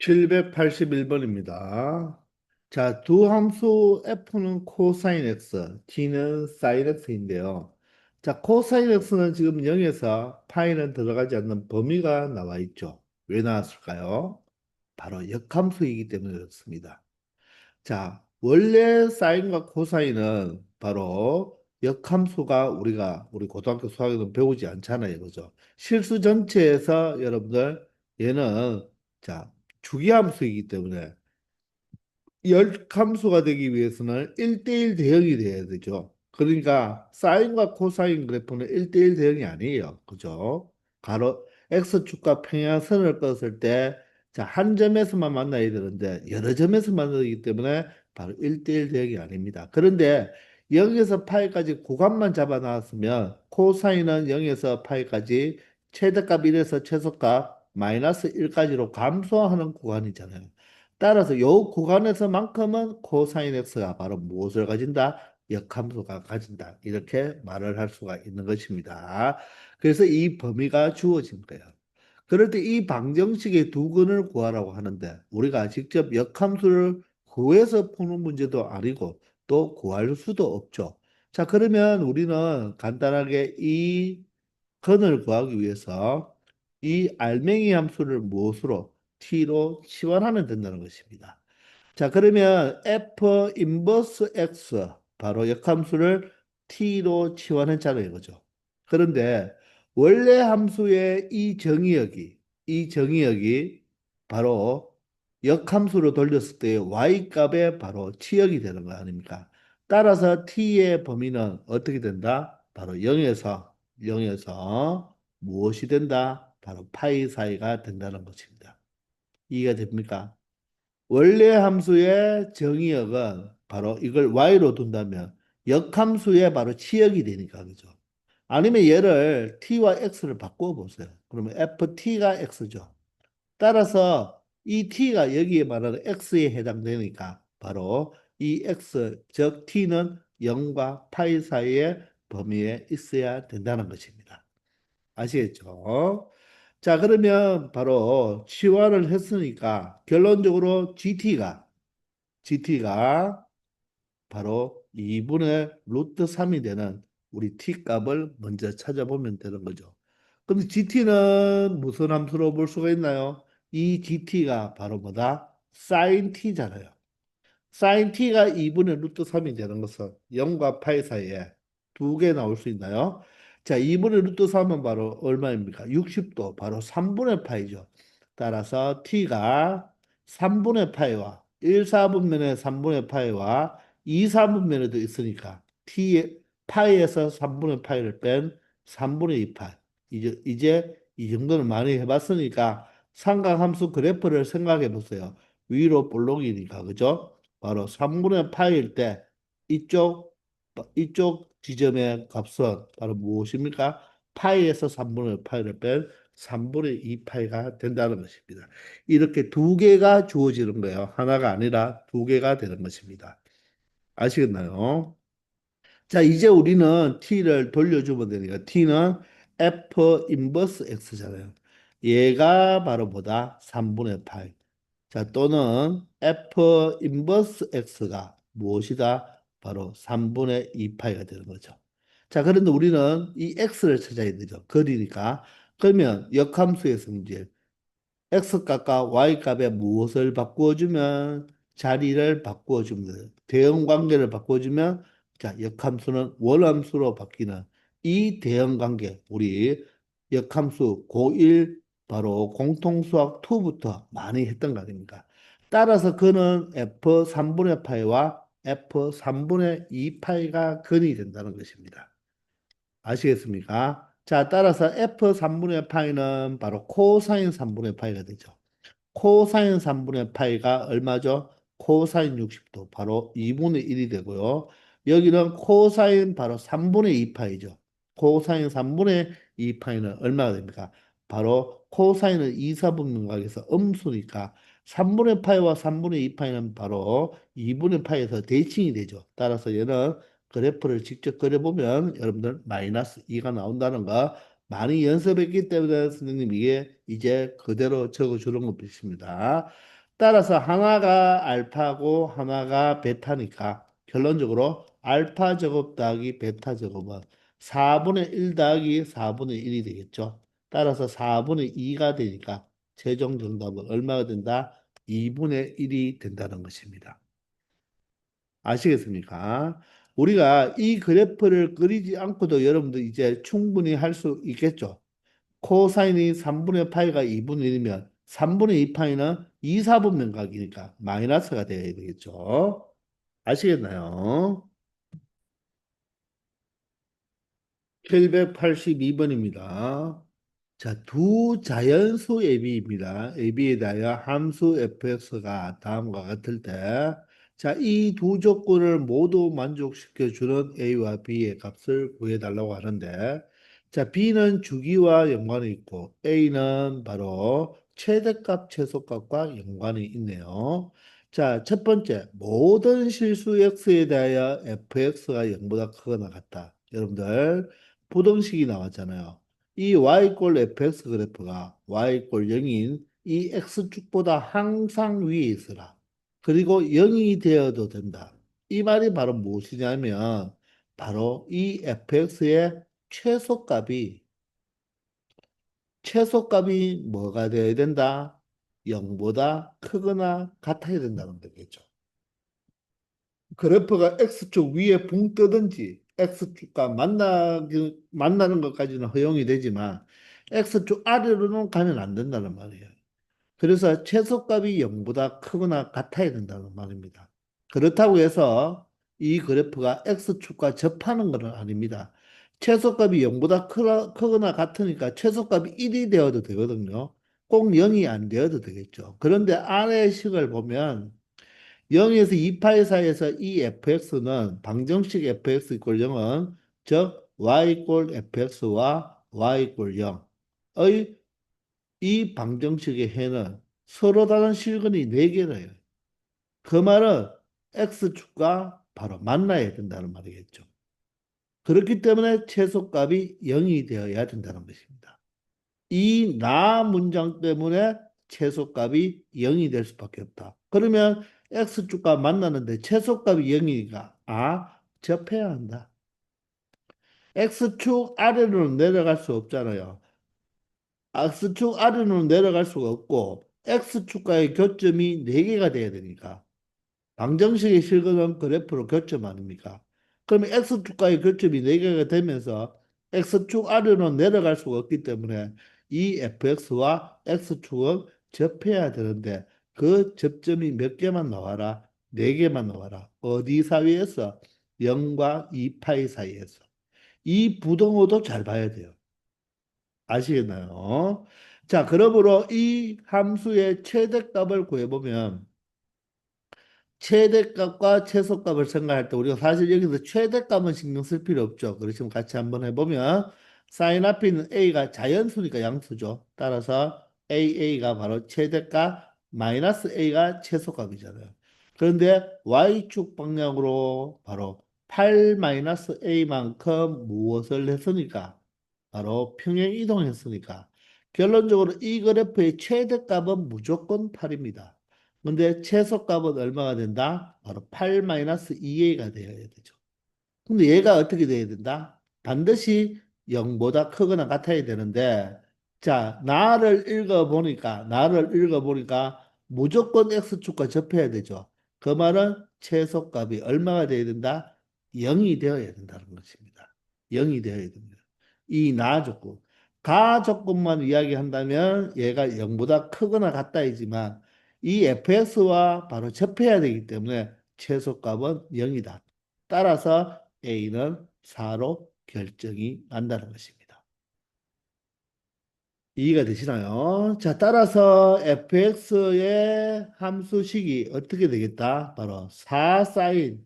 781번입니다. 자, 두 함수 F는 코사인 X, T는 사인 X인데요. 자, 코사인 X는 지금 0에서 파이는 들어가지 않는 범위가 나와 있죠. 왜 나왔을까요? 바로 역함수이기 때문에 그렇습니다. 자, 원래 사인과 코사인은 바로 역함수가 우리 고등학교 수학에서 배우지 않잖아요. 그죠? 실수 전체에서 여러분들 얘는 자, 주기함수이기 때문에 열함수가 되기 위해서는 1대1 대응이 돼야 되죠. 그러니까 사인과 코사인 그래프는 1대1 대응이 아니에요. 그죠? 가로 X축과 평행선을 껐을 때 자, 한 점에서만 만나야 되는데 여러 점에서 만나기 때문에 바로 1대1 대응이 아닙니다. 그런데 0에서 파이까지 구간만 잡아 놨으면 코사인은 0에서 파이까지 최대값 1에서 최소값 마이너스 1까지로 감소하는 구간이잖아요. 따라서 요 구간에서만큼은 코사인 X가 바로 무엇을 가진다? 역함수가 가진다. 이렇게 말을 할 수가 있는 것입니다. 그래서 이 범위가 주어진 거예요. 그럴 때 이 방정식의 두 근을 구하라고 하는데 우리가 직접 역함수를 구해서 푸는 문제도 아니고 또 구할 수도 없죠. 자, 그러면 우리는 간단하게 이 근을 구하기 위해서 이 알맹이 함수를 무엇으로 t로 치환하면 된다는 것입니다. 자, 그러면 f 인버스 x 바로 역함수를 t로 치환했잖아요, 이거죠. 그런데 원래 함수의 이 정의역이 바로 역함수로 돌렸을 때 y 값에 바로 치역이 되는 거 아닙니까? 따라서 t의 범위는 어떻게 된다? 바로 0에서 무엇이 된다? 바로 파이 사이가 된다는 것입니다. 이해가 됩니까? 원래 함수의 정의역은 바로 이걸 y로 둔다면 역함수의 바로 치역이 되니까 그죠? 아니면 얘를 t와 x를 바꿔 보세요. 그러면 ft가 x죠. 따라서 이 t가 여기에 말하는 x에 해당되니까 바로 이 x 즉 t는 0과 파이 사이의 범위에 있어야 된다는 것입니다. 아시겠죠? 자, 그러면 바로 치환을 했으니까 결론적으로 GT가 바로 2분의 루트 3이 되는 우리 t 값을 먼저 찾아보면 되는 거죠. 그럼 GT는 무슨 함수로 볼 수가 있나요? 이 GT가 바로 뭐다? sin t잖아요. sin t가 2분의 루트 3이 되는 것은 0과 파이 사이에 두 개 나올 수 있나요? 자, 2분의 루트 3은 바로 얼마입니까? 60도, 바로 3분의 파이죠. 따라서 t가 3분의 파이와 1, 4분면에 3분의 파이와 2, 4분면에도 있으니까 파이에서 3분의 파이를 뺀 3분의 2 파이. 이제 이 정도는 많이 해봤으니까 삼각함수 그래프를 생각해 보세요. 위로 볼록이니까, 그죠? 바로 3분의 파일 때 이쪽 지점의 값은 바로 무엇입니까? 파이에서 3분의 파이를 뺀 3분의 2 파이가 된다는 것입니다. 이렇게 두 개가 주어지는 거예요. 하나가 아니라 두 개가 되는 것입니다. 아시겠나요? 자, 이제 우리는 t를 돌려주면 되니까 t는 f 인버스 x잖아요. 얘가 바로 뭐다? 3분의 8. 자, 또는 f 인버스 x가 무엇이다? 바로 3분의 2파이가 되는 거죠. 자, 그런데 우리는 이 x를 찾아야 되죠. 거리니까. 그러면 역함수에서 이제 x값과 y값에 무엇을 바꾸어주면 자리를 바꾸어주면 돼요. 대응 관계를 바꾸어주면 자, 역함수는 원함수로 바뀌는 이 대응 관계 우리 역함수 고1 바로 공통수학 2부터 많이 했던 거 아닙니까? 따라서 그는 f 3분의 파이와 f 3분의 2 파이가 근이 된다는 것입니다. 아시겠습니까? 자, 따라서 f 3분의 파이는 바로 코사인 3분의 파이가 되죠. 코사인 3분의 파이가 얼마죠? 코사인 60도 바로 2분의 1이 되고요. 여기는 코사인 바로 3분의 2 파이죠. 코사인 3분의 2 파이는 얼마가 됩니까? 바로 코사인은 2, 4분면각에서 음수니까 3분의 파이와 3분의 2 파이는 바로 2분의 파이에서 대칭이 되죠. 따라서 얘는 그래프를 직접 그려보면 여러분들 마이너스 2가 나온다는 거 많이 연습했기 때문에 선생님 이게 이제 그대로 적어주는 것입니다. 따라서 하나가 알파고 하나가 베타니까 결론적으로 알파 제곱 더하기 베타 제곱은 4분의 1 더하기 4분의 1이 되겠죠. 따라서 4분의 2가 되니까 최종 정답은 얼마가 된다? 2분의 1이 된다는 것입니다. 아시겠습니까? 우리가 이 그래프를 그리지 않고도 여러분들 이제 충분히 할 수 있겠죠. 코사인이 3분의 파이가 2분의 1이면 3분의 2 파이는 2, 4분 면각이니까 마이너스가 되어야 되겠죠. 아시겠나요? 782번입니다. 자, 두 자연수 AB입니다. AB에 대하여 함수 fx가 다음과 같을 때, 자, 이 두 조건을 모두 만족시켜 주는 A와 B의 값을 구해달라고 하는데, 자, B는 주기와 연관이 있고, A는 바로 최대값, 최소값과 연관이 있네요. 자, 첫 번째, 모든 실수 x에 대하여 fx가 0보다 크거나 같다. 여러분들, 부등식이 나왔잖아요. 이 y fx 그래프가 y 0인 이 x축보다 항상 위에 있어라. 그리고 0이 되어도 된다. 이 말이 바로 무엇이냐면 바로 이 fx의 최소값이 뭐가 되어야 된다? 0보다 크거나 같아야 된다는 거겠죠. 그래프가 X축 위에 붕 뜨든지 X축과 만나는 것까지는 허용이 되지만 X축 아래로는 가면 안 된다는 말이에요. 그래서 최소값이 0보다 크거나 같아야 된다는 말입니다. 그렇다고 해서 이 그래프가 X축과 접하는 것은 아닙니다. 최소값이 0보다 크거나 같으니까 최소값이 1이 되어도 되거든요. 꼭 0이 안 되어도 되겠죠. 그런데 아래의 식을 보면 0에서 2파이 사이에서 이 fx는 방정식 fx 이퀄 0은 즉 y 이퀄 fx와 y 이퀄 0의 이 방정식의 해는 서로 다른 실근이 4개래요. 그 말은 x축과 바로 만나야 된다는 말이겠죠. 그렇기 때문에 최소값이 0이 되어야 된다는 것입니다. 이 나 문장 때문에 최소값이 0이 될 수밖에 없다. 그러면 x축과 만나는데 최소값이 0이니까 접해야 한다. x축 아래로는 내려갈 수 없잖아요. x축 아래로는 내려갈 수가 없고 x축과의 교점이 4개가 돼야 되니까 방정식의 실근은 그래프로 교점 아닙니까? 그러면 X축과의 교점이 4개가 되면서 X축 아래로 내려갈 수가 없기 때문에 이 fx와 X축은 접해야 되는데 그 접점이 몇 개만 나와라? 4개만 나와라. 어디 사이에서? 0과 2파이 사이에서. 이 부등호도 잘 봐야 돼요. 아시겠나요? 자, 그러므로 이 함수의 최대값을 구해보면 최대값과 최소값을 생각할 때 우리가 사실 여기서 최대값은 신경 쓸 필요 없죠. 그렇지만 같이 한번 해보면 사인 앞에 있는 A가 자연수니까 양수죠. 따라서 AA가 바로 최대값 마이너스 A가 최소값이잖아요. 그런데 Y축 방향으로 바로 8 마이너스 A만큼 무엇을 했으니까 바로 평행 이동했으니까 결론적으로 이 그래프의 최대값은 무조건 8입니다. 근데 최소값은 얼마가 된다? 바로 8-2a가 되어야 되죠. 근데 얘가 어떻게 돼야 된다? 반드시 0보다 크거나 같아야 되는데, 자, 나를 읽어보니까 무조건 x축과 접해야 되죠. 그 말은 최소값이 얼마가 돼야 된다? 0이 되어야 된다는 것입니다. 0이 되어야 됩니다. 이 나 조건. 가 조건만 이야기한다면 얘가 0보다 크거나 같다이지만 이 fx와 바로 접해야 되기 때문에 최소값은 0이다. 따라서 A는 4로 결정이 난다는 것입니다. 이해가 되시나요? 자, 따라서 fx의 함수식이 어떻게 되겠다? 바로 4 사인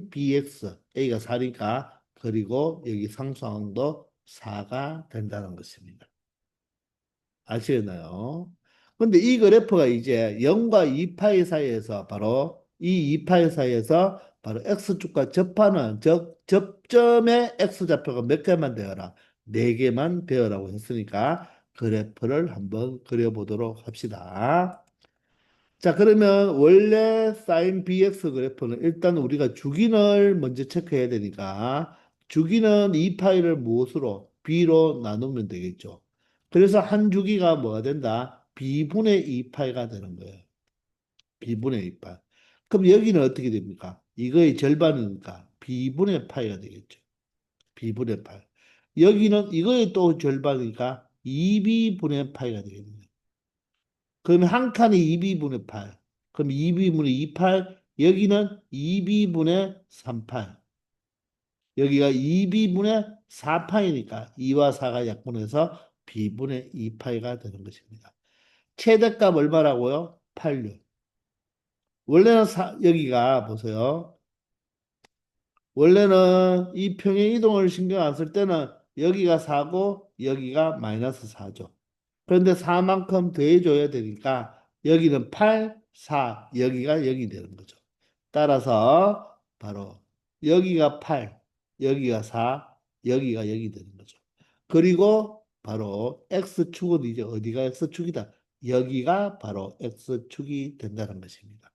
bx, A가 4니까 그리고 여기 상수항도 4가 된다는 것입니다. 아시겠나요? 근데 이 그래프가 이제 0과 2파이 사이에서 바로 이 2파이 사이에서 바로 x축과 접하는 즉 접점의 x좌표가 몇 개만 되어라. 네개만 배열라고 했으니까 그래프를 한번 그려보도록 합시다. 자, 그러면 원래 사인 BX 그래프는 일단 우리가 주기를 먼저 체크해야 되니까 주기는 이 파이를 무엇으로? B로 나누면 되겠죠. 그래서 한 주기가 뭐가 된다? B분의 2파이가 되는 거예요. B분의 2파이. 그럼 여기는 어떻게 됩니까? 이거의 절반이니까 B분의 파이가 되겠죠. B분의 파이. 여기는 이거의 또 절반이니까 2B분의 파이가 되겠네요. 그러면 한 칸이 2B분의 8. 그럼 2B분의 28, 여기는 2B분의 38. 여기가 2B분의 4파이니까 2와 4가 약분해서 B분의 2파이가 되는 것입니다. 최대값 얼마라고요? 86. 원래는 여기가 보세요. 원래는 이 평행 이동을 신경 안 쓸 때는 여기가 4고 여기가 마이너스 4죠. 그런데 4만큼 더해줘야 되니까 여기는 8, 4, 여기가 0이 되는 거죠. 따라서 바로 여기가 8, 여기가 4, 여기가 0이 되는 거죠. 그리고 바로 X축은 이제 어디가 X축이다? 여기가 바로 X축이 된다는 것입니다.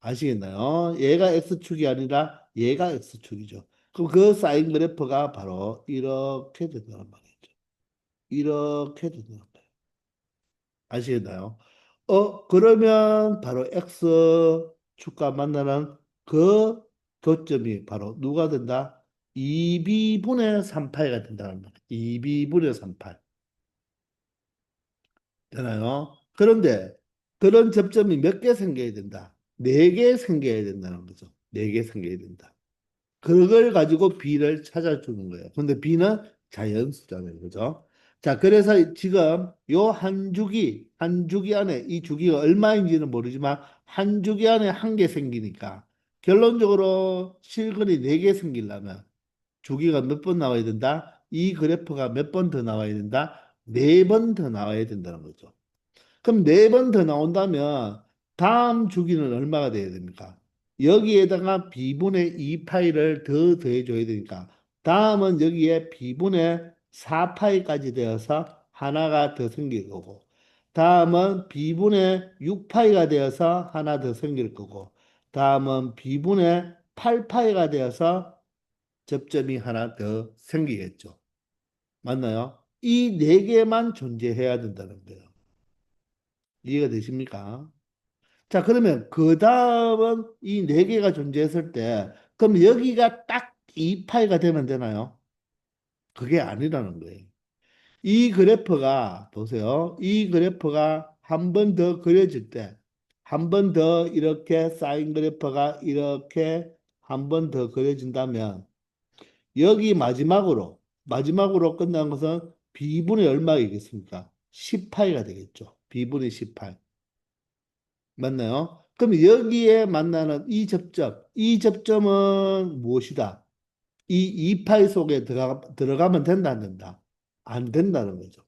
아시겠나요? 얘가 X축이 아니라 얘가 X축이죠. 그럼 그 사인 그래프가 바로 이렇게 된다는 말이죠. 이렇게 된다는 말이에요. 아시겠나요? 그러면 바로 X축과 만나는 그 교점이 바로 누가 된다? 2B분의 3파이가 된다는 말이에요. 2B분의 3파이. 되나요? 그런데 그런 접점이 몇 개 생겨야 된다? 네 개 생겨야 된다는 거죠. 네 개 생겨야 된다. 그걸 가지고 B를 찾아주는 거예요. 근데 B는 자연수잖아요. 그죠? 자, 그래서 지금 요 한 주기 안에 이 주기가 얼마인지는 모르지만 한 주기 안에 한 개 생기니까 결론적으로 실근이 네 개 생기려면 주기가 몇 번 나와야 된다? 이 그래프가 몇 번 더 나와야 된다? 네 번 더 나와야 된다는 거죠. 그럼 네 번 더 나온다면 다음 주기는 얼마가 돼야 됩니까? 여기에다가 B분의 2파이를 더 더해줘야 되니까 다음은 여기에 B분의 4파이까지 되어서 하나가 더 생길 거고 다음은 B분의 6파이가 되어서 하나 더 생길 거고 다음은 B분의 8파이가 되어서 접점이 하나 더 생기겠죠. 맞나요? 이 네 개만 존재해야 된다는 거예요. 이해가 되십니까? 자, 그러면 그 다음은 이 네 개가 존재했을 때, 그럼 여기가 딱 이 파이가 되면 되나요? 그게 아니라는 거예요. 이 그래프가, 보세요. 이 그래프가 한 번 더 그려질 때, 한 번 더 이렇게 사인 그래프가 이렇게 한 번 더 그려진다면, 여기 마지막으로 끝난 것은 B분의 얼마이겠습니까? 10파이가 되겠죠. B분의 10파이. 맞나요? 그럼 여기에 만나는 이 접점은 무엇이다? 이 이파이 속에 들어가면 된다, 안 된다? 안 된다는 거죠.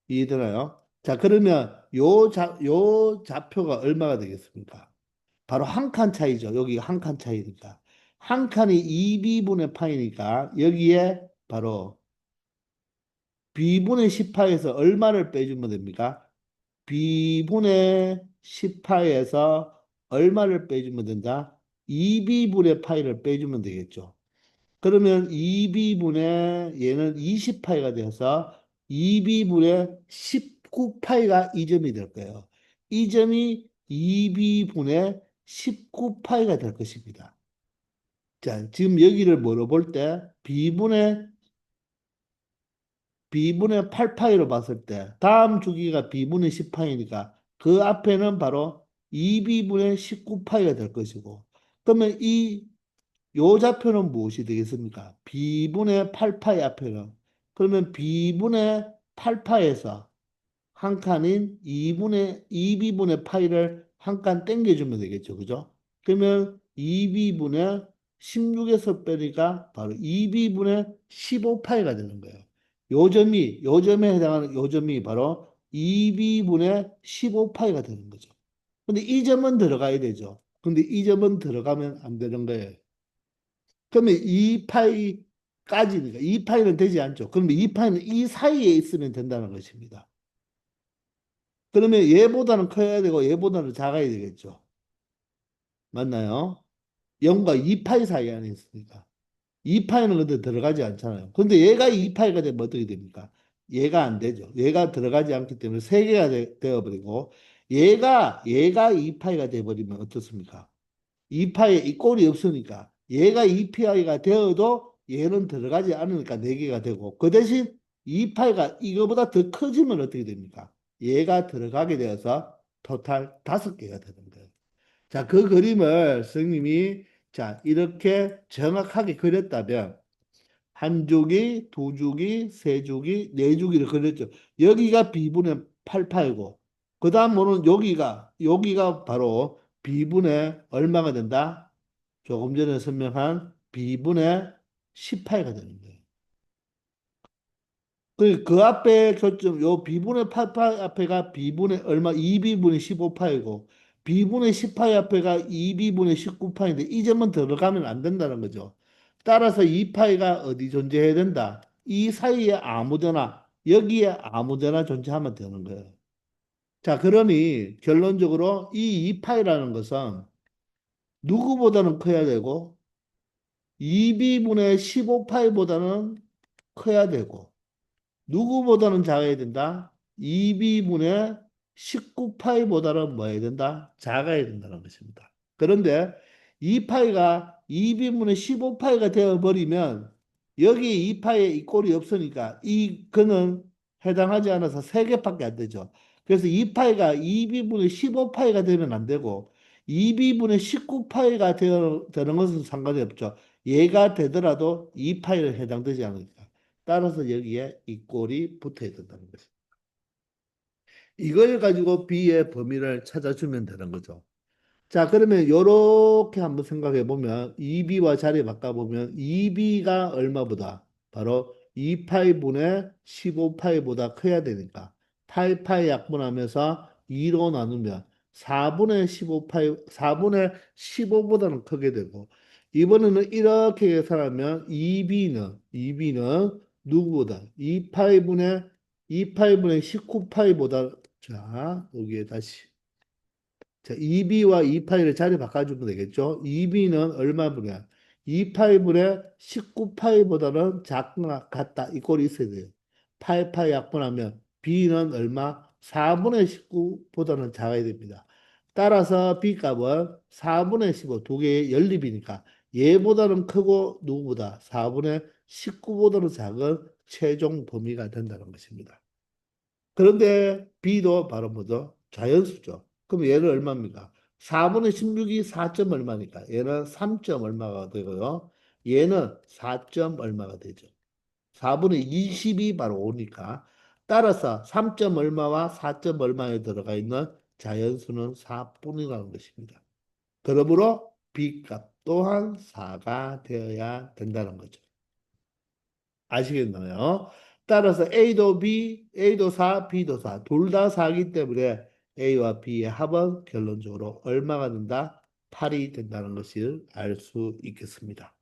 이해되나요? 자, 그러면 요 좌표가 얼마가 되겠습니까? 바로 한 칸 차이죠. 여기 한 칸 차이니까. 한 칸이 2B분의 파이니까 여기에 바로 B분의 10파에서 얼마를 빼주면 됩니까? B분의 10파에서 얼마를 빼주면 된다? 2B분의 파이를 빼주면 되겠죠. 그러면 2B분의 얘는 20파이가 되어서 2B분의 19파이가 이 점이 될 거예요. 이 점이 2B분의 19파이가 될 것입니다. 자, 지금 여기를 뭐로 볼 때 B분의 8파이로 봤을 때 다음 주기가 B분의 10파이니까 그 앞에는 바로 2B분의 19파이가 될 것이고 그러면 요 좌표는 무엇이 되겠습니까? B분의 8파이 앞에는 그러면 B분의 8파에서 한 칸인 2B분의 파이를 한 칸 땡겨주면 되겠죠. 그죠? 그러면 2B분의 16에서 빼니까 바로 2B분의 15파이가 되는 거예요. 요 점에 해당하는 요 점이 바로 2B분의 15파이가 되는 거죠. 근데 이 점은 들어가야 되죠. 근데 이 점은 들어가면 안 되는 거예요. 그러면 2파이 까지니까 2파이는 되지 않죠. 그러면 2파이는 이 사이에 있으면 된다는 것입니다. 그러면 얘보다는 커야 되고 얘보다는 작아야 되겠죠. 맞나요? 0과 2파이 사이 안에 있으니까. 2파이는 근데 들어가지 않잖아요. 근데 얘가 2파이가 되면 어떻게 됩니까? 얘가 안 되죠. 얘가 들어가지 않기 때문에 3개가 되어버리고 얘가 2파이가 돼버리면 어떻습니까? 2파이에 이 꼴이 없으니까 얘가 2파이가 되어도 얘는 들어가지 않으니까 4개가 되고 그 대신 2파이가 이거보다 더 커지면 어떻게 됩니까? 얘가 들어가게 되어서 토탈 5개가 되는 거예요. 자, 그 그림을 선생님이 자, 이렇게 정확하게 그렸다면 한 주기, 두 주기, 세 주기, 네 주기를 그렸죠. 여기가 B분의 8파이고 그다음 뭐는 여기가 바로 B분의 얼마가 된다? 조금 전에 설명한 B분의 10파이가 되는 거예요. 그 앞에 교점, 요 B분의 8파 앞에가 B분의 얼마, 2B분의 15파이고, B분의 10파이 앞에가 2B분의 19파인데, 이 점은 들어가면 안 된다는 거죠. 따라서 2파이가 어디 존재해야 된다? 이 사이에 아무데나, 여기에 아무데나 존재하면 되는 거예요. 자, 그러니 결론적으로 이 2파이라는 것은 누구보다는 커야 되고, 2B분의 15파이보다는 커야 되고, 누구보다는 작아야 된다? 2B분의 19파이보다는 뭐 해야 된다? 작아야 된다는 것입니다. 그런데 2파이가 2B분의 15파이가 되어버리면 여기에 2파이에 이 꼴이 없으니까 이 근은 해당하지 않아서 3개밖에 안 되죠. 그래서 2파이가 2B분의 15파이가 되면 안 되고 2B분의 19파이가 되는 것은 상관이 없죠. 얘가 되더라도 2파이를 해당되지 않으니까. 따라서 여기에 이 꼴이 붙어야 된다는 거죠. 이걸 가지고 B의 범위를 찾아주면 되는 거죠. 자, 그러면 이렇게 한번 생각해 보면 2B와 자리 바꿔보면 2B가 얼마보다 바로 2파이분의 15파이보다 커야 되니까 8파이 약분하면서 2로 나누면 4분의 15파이 4분의 15보다는 크게 되고 이번에는 이렇게 계산하면 2B는 누구보다 2파이분의 19파이보다 자, 여기에 다시 자, 2B와 2파이를 자리 바꿔주면 되겠죠? 2B는 얼마분이야? 2파이분의 19파이보다는 작거나 같다. 이 꼴이 있어야 돼요. 8파이 약분하면 B는 얼마? 4분의 19보다는 작아야 됩니다. 따라서 B 값은 4분의 15, 두 개의 연립이니까 얘보다는 크고 누구보다 4분의 19보다는 작은 최종 범위가 된다는 것입니다. 그런데 B도 바로 뭐죠? 자연수죠. 그럼 얘는 얼마입니까? 4분의 16이 4점 얼마니까? 얘는 3점 얼마가 되고요. 얘는 4점 얼마가 되죠. 4분의 20이 바로 5니까. 따라서 3점 얼마와 4점 얼마에 들어가 있는 자연수는 4분이라는 것입니다. 그러므로 B값 또한 4가 되어야 된다는 거죠. 아시겠나요? 따라서 A도 4, B도 4. 둘 다 4기 때문에 A와 B의 합은 결론적으로 얼마가 된다? 8이 된다는 것을 알 수 있겠습니다.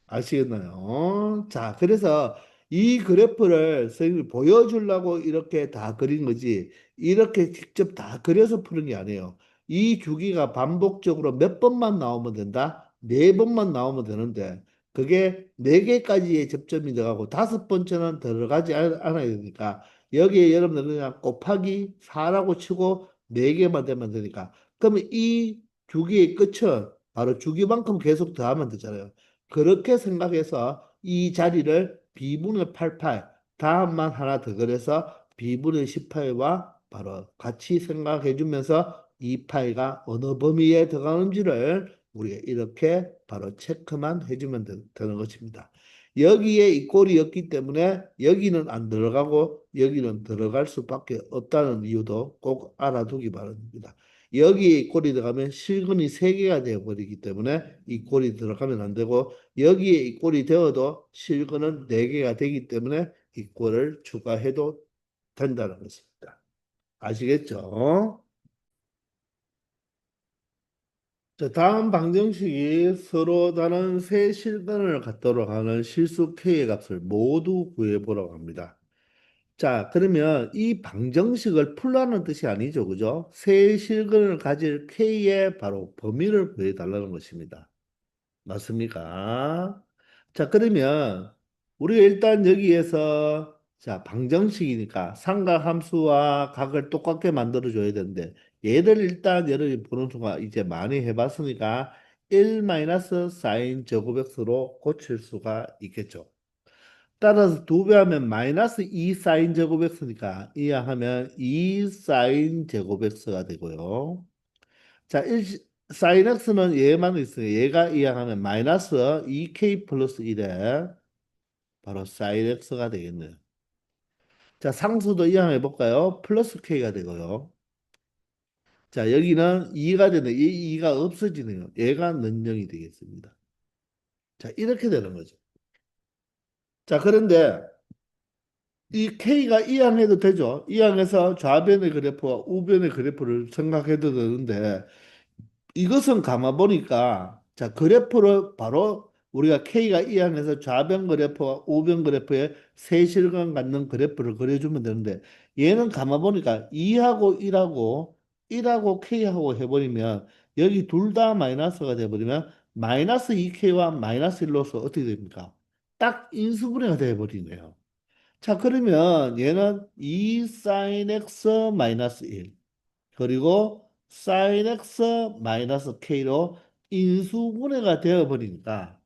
아시겠나요? 자, 그래서 이 그래프를 선생님이 보여주려고 이렇게 다 그린 거지, 이렇게 직접 다 그려서 푸는 게 아니에요. 이 주기가 반복적으로 몇 번만 나오면 된다? 4번만 나오면 되는데, 그게 4개까지의 접점이 들어가고 5번째는 들어가지 않아야 되니까, 여기에 여러분들 그냥 곱하기 4라고 치고 4개만 되면 되니까, 그러면 이 주기의 끝은 바로 주기만큼 계속 더하면 되잖아요. 그렇게 생각해서 이 자리를 B분의 88 다음만 하나 더 그래서 B분의 18과 바로 같이 생각해 주면서 이 파이가 어느 범위에 들어가는지를 우리가 이렇게 바로 체크만 해주면 되는 것입니다. 여기에 이 꼴이었기 때문에 여기는 안 들어가고 여기는 들어갈 수밖에 없다는 이유도 꼭 알아두기 바랍니다. 여기에 이 꼴이 들어가면 실근이 3개가 되어버리기 때문에 이 꼴이 들어가면 안 되고 여기에 이 꼴이 되어도 실근은 4개가 되기 때문에 이 꼴을 추가해도 된다는 것입니다. 아시겠죠? 자, 다음 방정식이 서로 다른 세 실근을 갖도록 하는 실수 K의 값을 모두 구해보라고 합니다. 자, 그러면 이 방정식을 풀라는 뜻이 아니죠. 그죠? 세 실근을 가질 K의 바로 범위를 구해달라는 것입니다. 맞습니까? 자, 그러면 우리가 일단 여기에서 자, 방정식이니까 삼각함수와 각을 똑같게 만들어줘야 되는데 얘를 일단 여러분이 보는 순간 이제 많이 해봤으니까 1 사인 제곱 x로 고칠 수가 있겠죠. 따라서 두 배 하면 마이너스 2 사인 제곱 x니까 이항하면 2 사인 제곱 x가 되고요. 자, 사인 x는 얘만 있어요. 얘가 이항하면 마이너스 2k 플러스 1에 바로 사인 x가 되겠네요. 자, 상수도 이항해 볼까요? 플러스 k가 되고요. 자, 여기는 2가 되네. 이 2가 없어지네요. 얘가 는영이 되겠습니다. 자, 이렇게 되는 거죠. 자, 그런데 이 K가 이항해도 되죠. 이항해서 좌변의 그래프와 우변의 그래프를 생각해도 되는데 이것은 가만 보니까 자 그래프를 바로 우리가 K가 이항해서 좌변 그래프와 우변 그래프의 세실감 갖는 그래프를 그려주면 되는데 얘는 가만 보니까 2하고 1하고 1하고 K하고 해버리면 여기 둘 다 마이너스가 돼버리면 마이너스 2K와 마이너스 1로서 어떻게 됩니까? 딱 인수분해가 돼버리네요. 자, 그러면 얘는 2 sin x 마이너스 1 그리고 sin x 마이너스 k로 인수분해가 되어 버리니까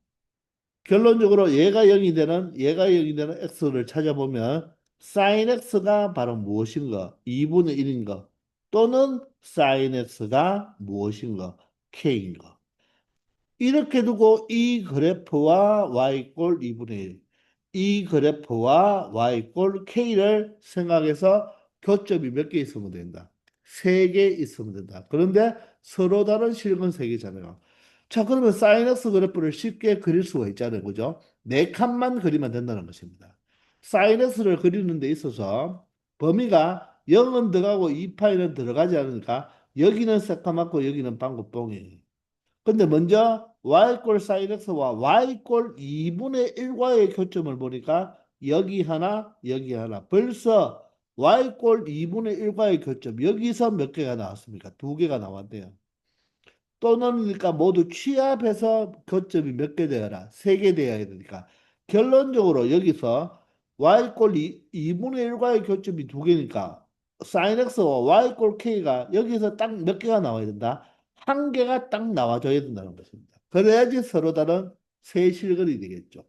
결론적으로 얘가 0이 되는 x를 찾아보면 sin x가 바로 무엇인가? 2분의 1인가? 또는 sin x가 무엇인가? k인가? 이렇게 두고 이 그래프와 y 꼴 2분의 1, 이 그래프와 y 꼴 k를 생각해서 교점이 몇 개 있으면 된다. 세 개 있으면 된다. 그런데 서로 다른 실근 세 개잖아요. 자, 그러면 사이너스 그래프를 쉽게 그릴 수가 있잖아요. 그죠? 네 칸만 그리면 된다는 것입니다. 사이너스를 그리는 데 있어서 범위가 0은 들어가고 2파이는 들어가지 않으니까 여기는 새까맣고 여기는 방구뽕이에요. 근데 먼저 y꼴 sin x와 y꼴 2분의 1과의 교점을 보니까 여기 하나, 여기 하나. 벌써 y꼴 2분의 1과의 교점 여기서 몇 개가 나왔습니까? 두 개가 나왔네요. 또 넣으니까 모두 취합해서 교점이 몇 개 되어라? 세 개 되어야 되니까 결론적으로 여기서 y꼴 2분의 1과의 교점이 두 개니까 sin x와 y꼴 k가 여기서 딱 몇 개가 나와야 된다? 한 개가 딱 나와줘야 된다는 것입니다. 그래야지 서로 다른 세 실근이 되겠죠.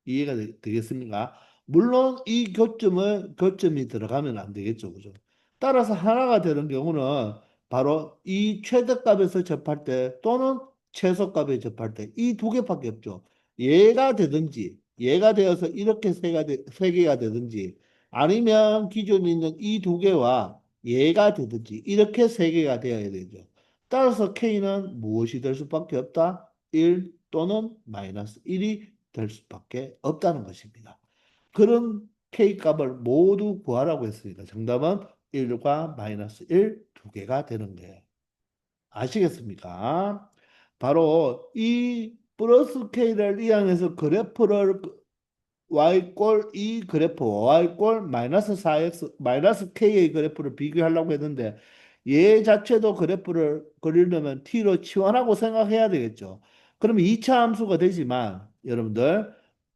이해가 되겠습니까? 물론 이 교점이 들어가면 안 되겠죠. 그죠? 따라서 하나가 되는 경우는 바로 이 최대값에서 접할 때 또는 최소값에 접할 때 이 두 개밖에 없죠. 얘가 되든지 얘가 되어서 이렇게 세 개가 되든지 아니면 기존에 있는 이 두 개와 얘가 되든지 이렇게 세 개가 되어야 되죠. 따라서 K는 무엇이 될 수밖에 없다? 1 또는 마이너스 1이 될 수밖에 없다는 것입니다. 그런 K 값을 모두 구하라고 했으니까 정답은 1과 마이너스 1 두 개가 되는 거예요. 아시겠습니까? 바로 이 플러스 K를 이용해서 그래프를 y꼴 이 그래프 y꼴 마이너스 4x 마이너스 k의 그래프를 비교하려고 했는데 얘 자체도 그래프를 그리려면 t로 치환하고 생각해야 되겠죠. 그러면 2차 함수가 되지만 여러분들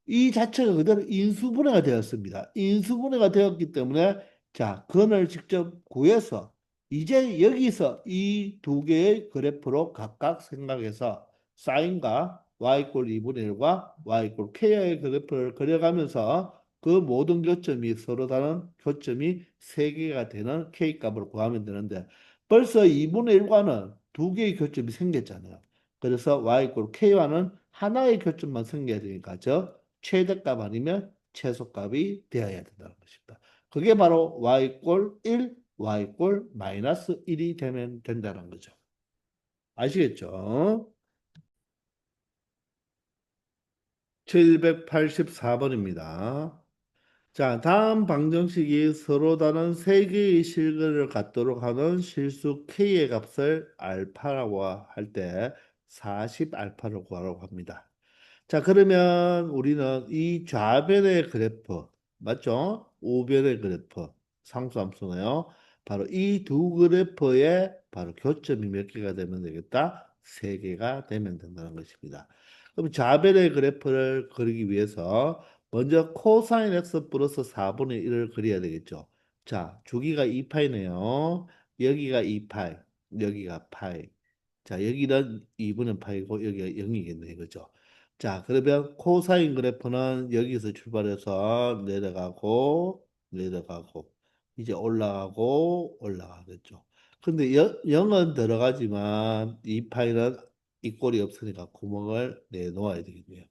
이 자체가 그대로 인수분해가 되었습니다. 인수분해가 되었기 때문에 자 근을 직접 구해서 이제 여기서 이 두 개의 그래프로 각각 생각해서 사인과 y 꼴 2분의 1과 y 꼴 k의 그래프를 그려가면서 그 모든 교점이 서로 다른 교점이 세개가 되는 k 값을 구하면 되는데 벌써 2분의 1과는 두 개의 교점이 생겼잖아요. 그래서 y 꼴 k와는 하나의 교점만 생겨야 되니까 즉 최대값 아니면 최소값이 되어야 된다는 것입니다. 그게 바로 y 꼴 1, y 꼴 마이너스 1이 되면 된다는 거죠. 아시겠죠? 784번입니다. 자, 다음 방정식이 서로 다른 세 개의 실근을 갖도록 하는 실수 k의 값을 알파라고 할 때 40 알파를 구하라고 합니다. 자, 그러면 우리는 이 좌변의 그래프, 맞죠? 우변의 그래프, 상수함수네요. 바로 이 두 그래프의 바로 교점이 몇 개가 되면 되겠다? 세 개가 되면 된다는 것입니다. 그럼 좌변의 그래프를 그리기 위해서 먼저 코사인 x 플러스 4분의 1을 그려야 되겠죠. 자, 주기가 2파이네요. 여기가 2파이, 여기가 파이. 자, 여기는 2분의 파이고 여기가 0이겠네, 그죠? 자, 그러면 코사인 그래프는 여기서 출발해서 내려가고 내려가고 이제 올라가고 올라가겠죠. 근데 0은 들어가지만 이 파이는 이 꼴이 없으니까 구멍을 내놓아야 되겠네요.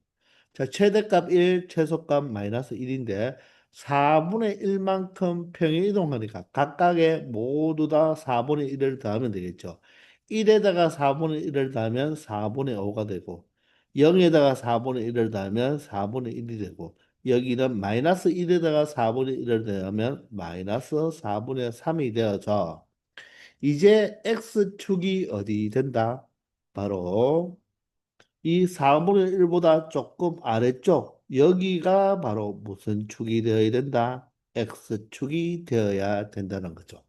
자, 최대값 1, 최소값 마이너스 1인데 4분의 1만큼 평행 이동하니까 각각에 모두 다 4분의 1을 더하면 되겠죠. 1에다가 4분의 1을 더하면 4분의 5가 되고 0에다가 4분의 1을 더하면 4분의 1이 되고 여기는 마이너스 1에다가 4분의 1을 더하면 마이너스 4분의 3이 되어서 이제 x축이 어디 된다? 바로 이 4분의 1보다 조금 아래쪽 여기가 바로 무슨 축이 되어야 된다? X축이 되어야 된다는 거죠.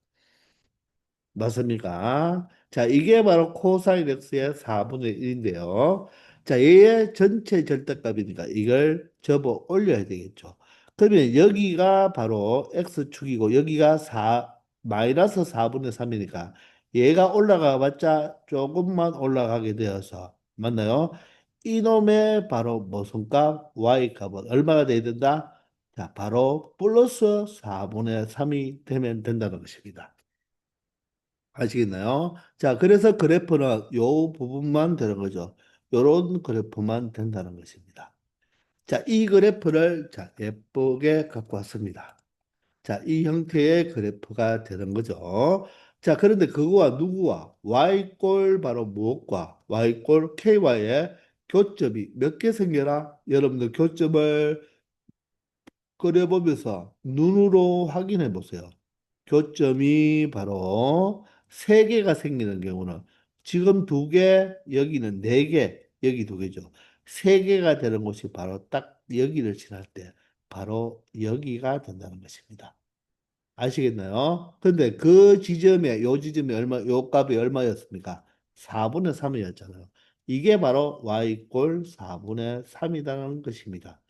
맞습니까? 자, 이게 바로 코사인 X의 4분의 1인데요. 자, 얘의 전체 절대값이니까 이걸 접어 올려야 되겠죠. 그러면 여기가 바로 X축이고 여기가 마이너스 4분의 3이니까 얘가 올라가 봤자 조금만 올라가게 되어서 맞나요? 이놈의 바로 모순값 Y값은 얼마가 돼야 된다? 자, 바로 플러스 4분의 3이 되면 된다는 것입니다. 아시겠나요? 자, 그래서 그래프는 요 부분만 되는 거죠. 요런 그래프만 된다는 것입니다. 자, 이 그래프를 자, 예쁘게 갖고 왔습니다. 자, 이 형태의 그래프가 되는 거죠. 자, 그런데 그거와 누구와 y꼴 바로 무엇과 y꼴 ky의 교점이 몇 개 생겨라? 여러분들 교점을 그려보면서 눈으로 확인해 보세요. 교점이 바로 세 개가 생기는 경우는 지금 두 개, 여기는 네 개, 여기 두 개죠. 세 개가 되는 곳이 바로 딱 여기를 지날 때 바로 여기가 된다는 것입니다. 아시겠나요? 근데 그 지점에 요 지점이 요 값이 얼마였습니까? 4분의 3이었잖아요. 이게 바로 y꼴 4분의 3이라는 것입니다.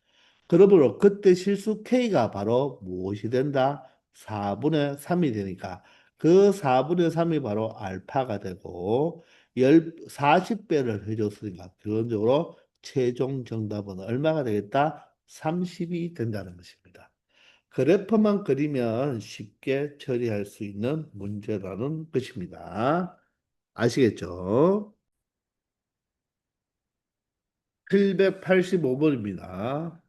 그러므로 그때 실수 K가 바로 무엇이 된다? 4분의 3이 되니까 그 4분의 3이 바로 알파가 되고 40배를 해줬으니까 기본적으로 최종 정답은 얼마가 되겠다? 30이 된다는 것입니다. 그래프만 그리면 쉽게 처리할 수 있는 문제라는 것입니다. 아시겠죠? 785번입니다.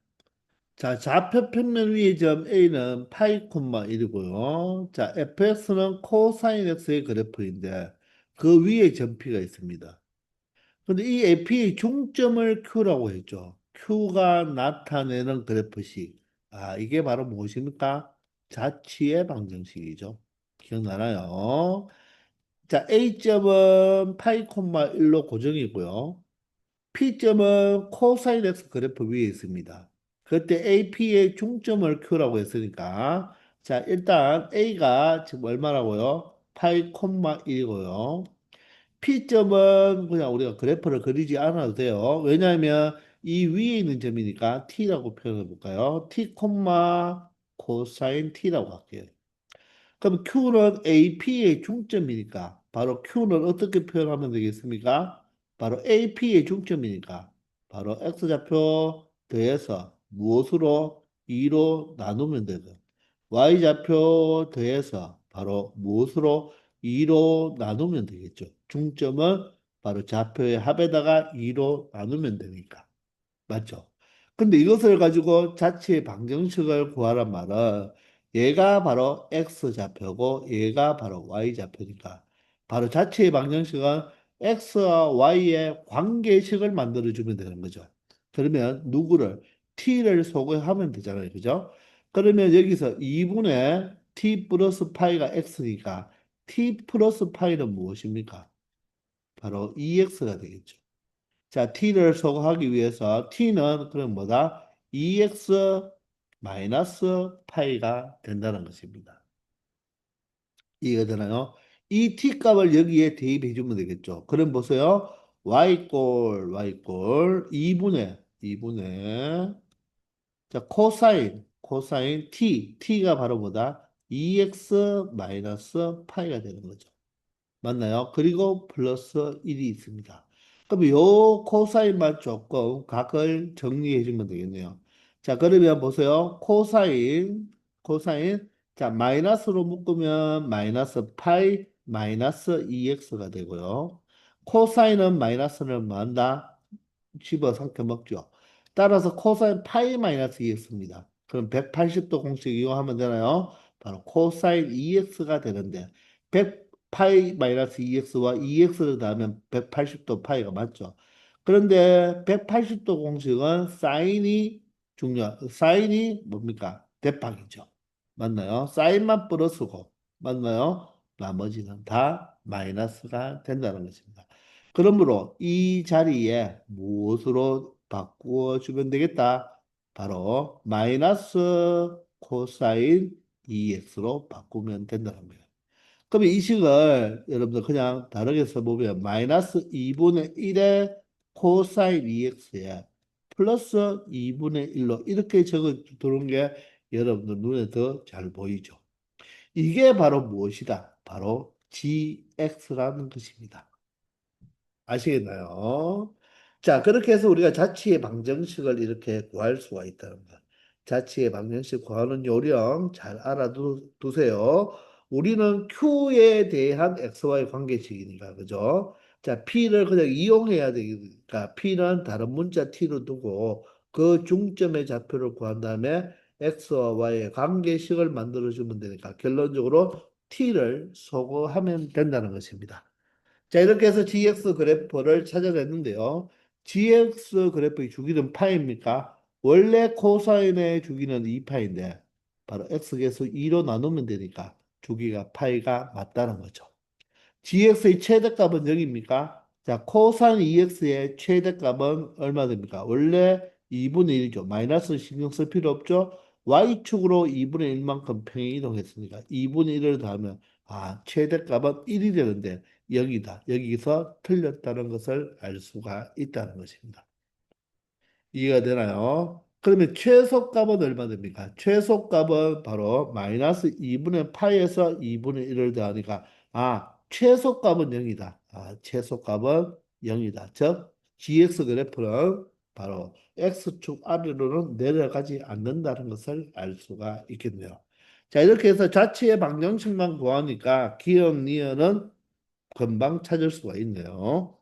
자, 좌표 평면 위의 점 A는 파이 콤마 1이고요. 자, fx는 코사인 x의 그래프인데 그 위에 점 P가 있습니다. 근데 이 F의 중점을 Q라고 했죠. Q가 나타내는 그래프식. 아, 이게 바로 무엇입니까? 자취의 방정식이죠. 기억나나요? 자, A점은 파이 콤마 1로 고정이고요. P점은 코사인 X 그래프 위에 있습니다. 그때 AP의 중점을 Q라고 했으니까 자 일단 A가 지금 얼마라고요? 파이 콤마 1이고요. P점은 그냥 우리가 그래프를 그리지 않아도 돼요. 왜냐하면 이 위에 있는 점이니까 T라고 표현해 볼까요? T 콤마 코사인 T라고 할게요. 그럼 Q는 AP의 중점이니까 바로 Q는 어떻게 표현하면 되겠습니까? 바로 AP의 중점이니까 바로 X좌표 더해서 무엇으로 2로 나누면 되고 Y좌표 더해서 바로 무엇으로 2로 나누면 되겠죠. 중점은 바로 좌표의 합에다가 2로 나누면 되니까. 맞죠? 근데 이것을 가지고 자체의 방정식을 구하란 말은 얘가 바로 x좌표고 얘가 바로 y좌표니까 바로 자체의 방정식은 x와 y의 관계식을 만들어주면 되는 거죠. 그러면 누구를 t를 소개하면 되잖아요. 그죠? 그러면 여기서 2분의 t 플러스 파이가 x니까 t 플러스 파이는 무엇입니까? 바로 2x가 되겠죠. 자, t를 소거하기 위해서 t는 그럼 뭐다? 2x 마이너스 파이가 된다는 것입니다. 이해가 되나요? 이 t 값을 여기에 대입해 주면 되겠죠. 그럼 보세요. y 꼴 2분의 자, 코사인 t가 바로 뭐다? 2x 마이너스 파이가 되는 거죠. 맞나요? 그리고 플러스 1이 있습니다. 그럼 요 코사인만 조금 각을 정리해 주면 되겠네요. 자, 그러면 보세요. 코사인. 자, 마이너스로 묶으면 마이너스 파이 마이너스 2x가 되고요. 코사인은 마이너스를 뭐 한다? 집어 삼켜 먹죠. 따라서 코사인 파이 마이너스 2x입니다. 그럼 180도 공식 이용하면 되나요? 바로 코사인 2x가 되는데 100 파이 마이너스 2x와 2x를 더하면 180도 파이가 맞죠. 그런데 180도 공식은 사인이 뭡니까? 대박이죠. 맞나요? 사인만 플러스고 맞나요? 나머지는 다 마이너스가 된다는 것입니다. 그러므로 이 자리에 무엇으로 바꾸어 주면 되겠다? 바로 마이너스 코사인 2x로 바꾸면 된다는 거예요. 그럼 이 식을 여러분들 그냥 다르게 써보면 마이너스 2분의 1의 코사인 2x에 플러스 2분의 1로 이렇게 적어 두는 게 여러분들 눈에 더 잘 보이죠. 이게 바로 무엇이다? 바로 gx라는 것입니다. 아시겠나요? 자, 그렇게 해서 우리가 자취의 방정식을 이렇게 구할 수가 있다는 거. 자취의 방정식 구하는 요령 잘 알아두세요. 우리는 Q에 대한 XY 관계식이니까, 그죠? 자, P를 그냥 이용해야 되니까, P는 다른 문자 T로 두고, 그 중점의 좌표를 구한 다음에 X와 Y의 관계식을 만들어주면 되니까, 결론적으로 T를 소거하면 된다는 것입니다. 자, 이렇게 해서 GX 그래프를 찾아냈는데요. GX 그래프의 주기는 파입니까? 원래 코사인의 주기는 2파인데 바로 X계수 2로 나누면 되니까 주기가 파이가 맞다는 거죠. GX의 최대값은 0입니까? 자, 코사인 2X의 최대값은 얼마 됩니까? 원래 2분의 1이죠. 마이너스 신경 쓸 필요 없죠. Y축으로 2분의 1만큼 평행 이동했으니까 2분의 1을 더하면 최대값은 1이 되는데 0이다. 여기서 틀렸다는 것을 알 수가 있다는 것입니다. 이해가 되나요? 그러면 최소값은 얼마 됩니까? 최소값은 바로 마이너스 2분의 파이에서 2분의 1을 더하니까 최소값은 0이다. 최소값은 0이다. 즉 GX 그래프는 바로 X축 아래로는 내려가지 않는다는 것을 알 수가 있겠네요. 자, 이렇게 해서 자취의 방정식만 구하니까 기억, 니은은 금방 찾을 수가 있네요.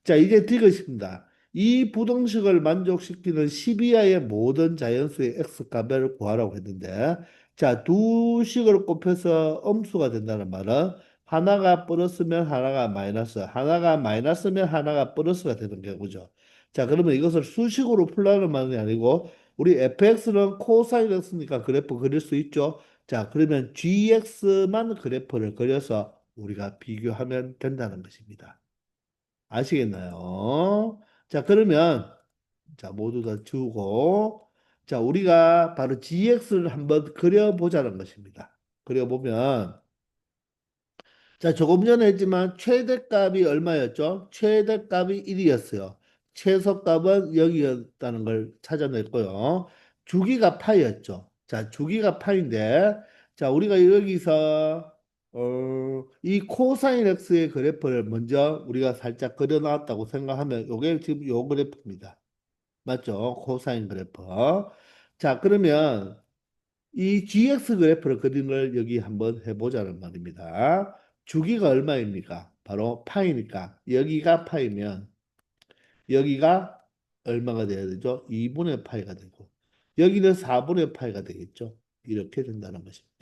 자, 이제 디귿입니다. 이 부등식을 만족시키는 12하의 모든 자연수의 x값을 구하라고 했는데, 자, 두 식을 곱해서 음수가 된다는 말은 하나가 플러스면 하나가 마이너스, 하나가 마이너스면 하나가 플러스가 되는 경우죠. 자, 그러면 이것을 수식으로 풀라는 말이 아니고, 우리 fx는 코사인 x니까 그래프 그릴 수 있죠. 자, 그러면 gx만 그래프를 그려서 우리가 비교하면 된다는 것입니다. 아시겠나요? 자, 그러면 자, 모두 다 주고 자, 우리가 바로 GX를 한번 그려보자는 것입니다. 그려보면 자, 조금 전에 했지만 최대값이 얼마였죠? 최대값이 1이었어요. 최소값은 0이었다는 걸 찾아냈고요. 주기가 파이였죠. 자, 주기가 파인데 자, 우리가 여기서 이 코사인 X의 그래프를 먼저 우리가 살짝 그려놨다고 생각하면 이게 지금 요 그래프입니다. 맞죠? 코사인 그래프. 자, 그러면 이 GX 그래프를 그리는 걸 여기 한번 해보자는 말입니다. 주기가 얼마입니까? 바로 파이니까 여기가 파이면 여기가 얼마가 돼야 되죠? 2분의 파이가 되고 여기는 4분의 파이가 되겠죠? 이렇게 된다는 것입니다.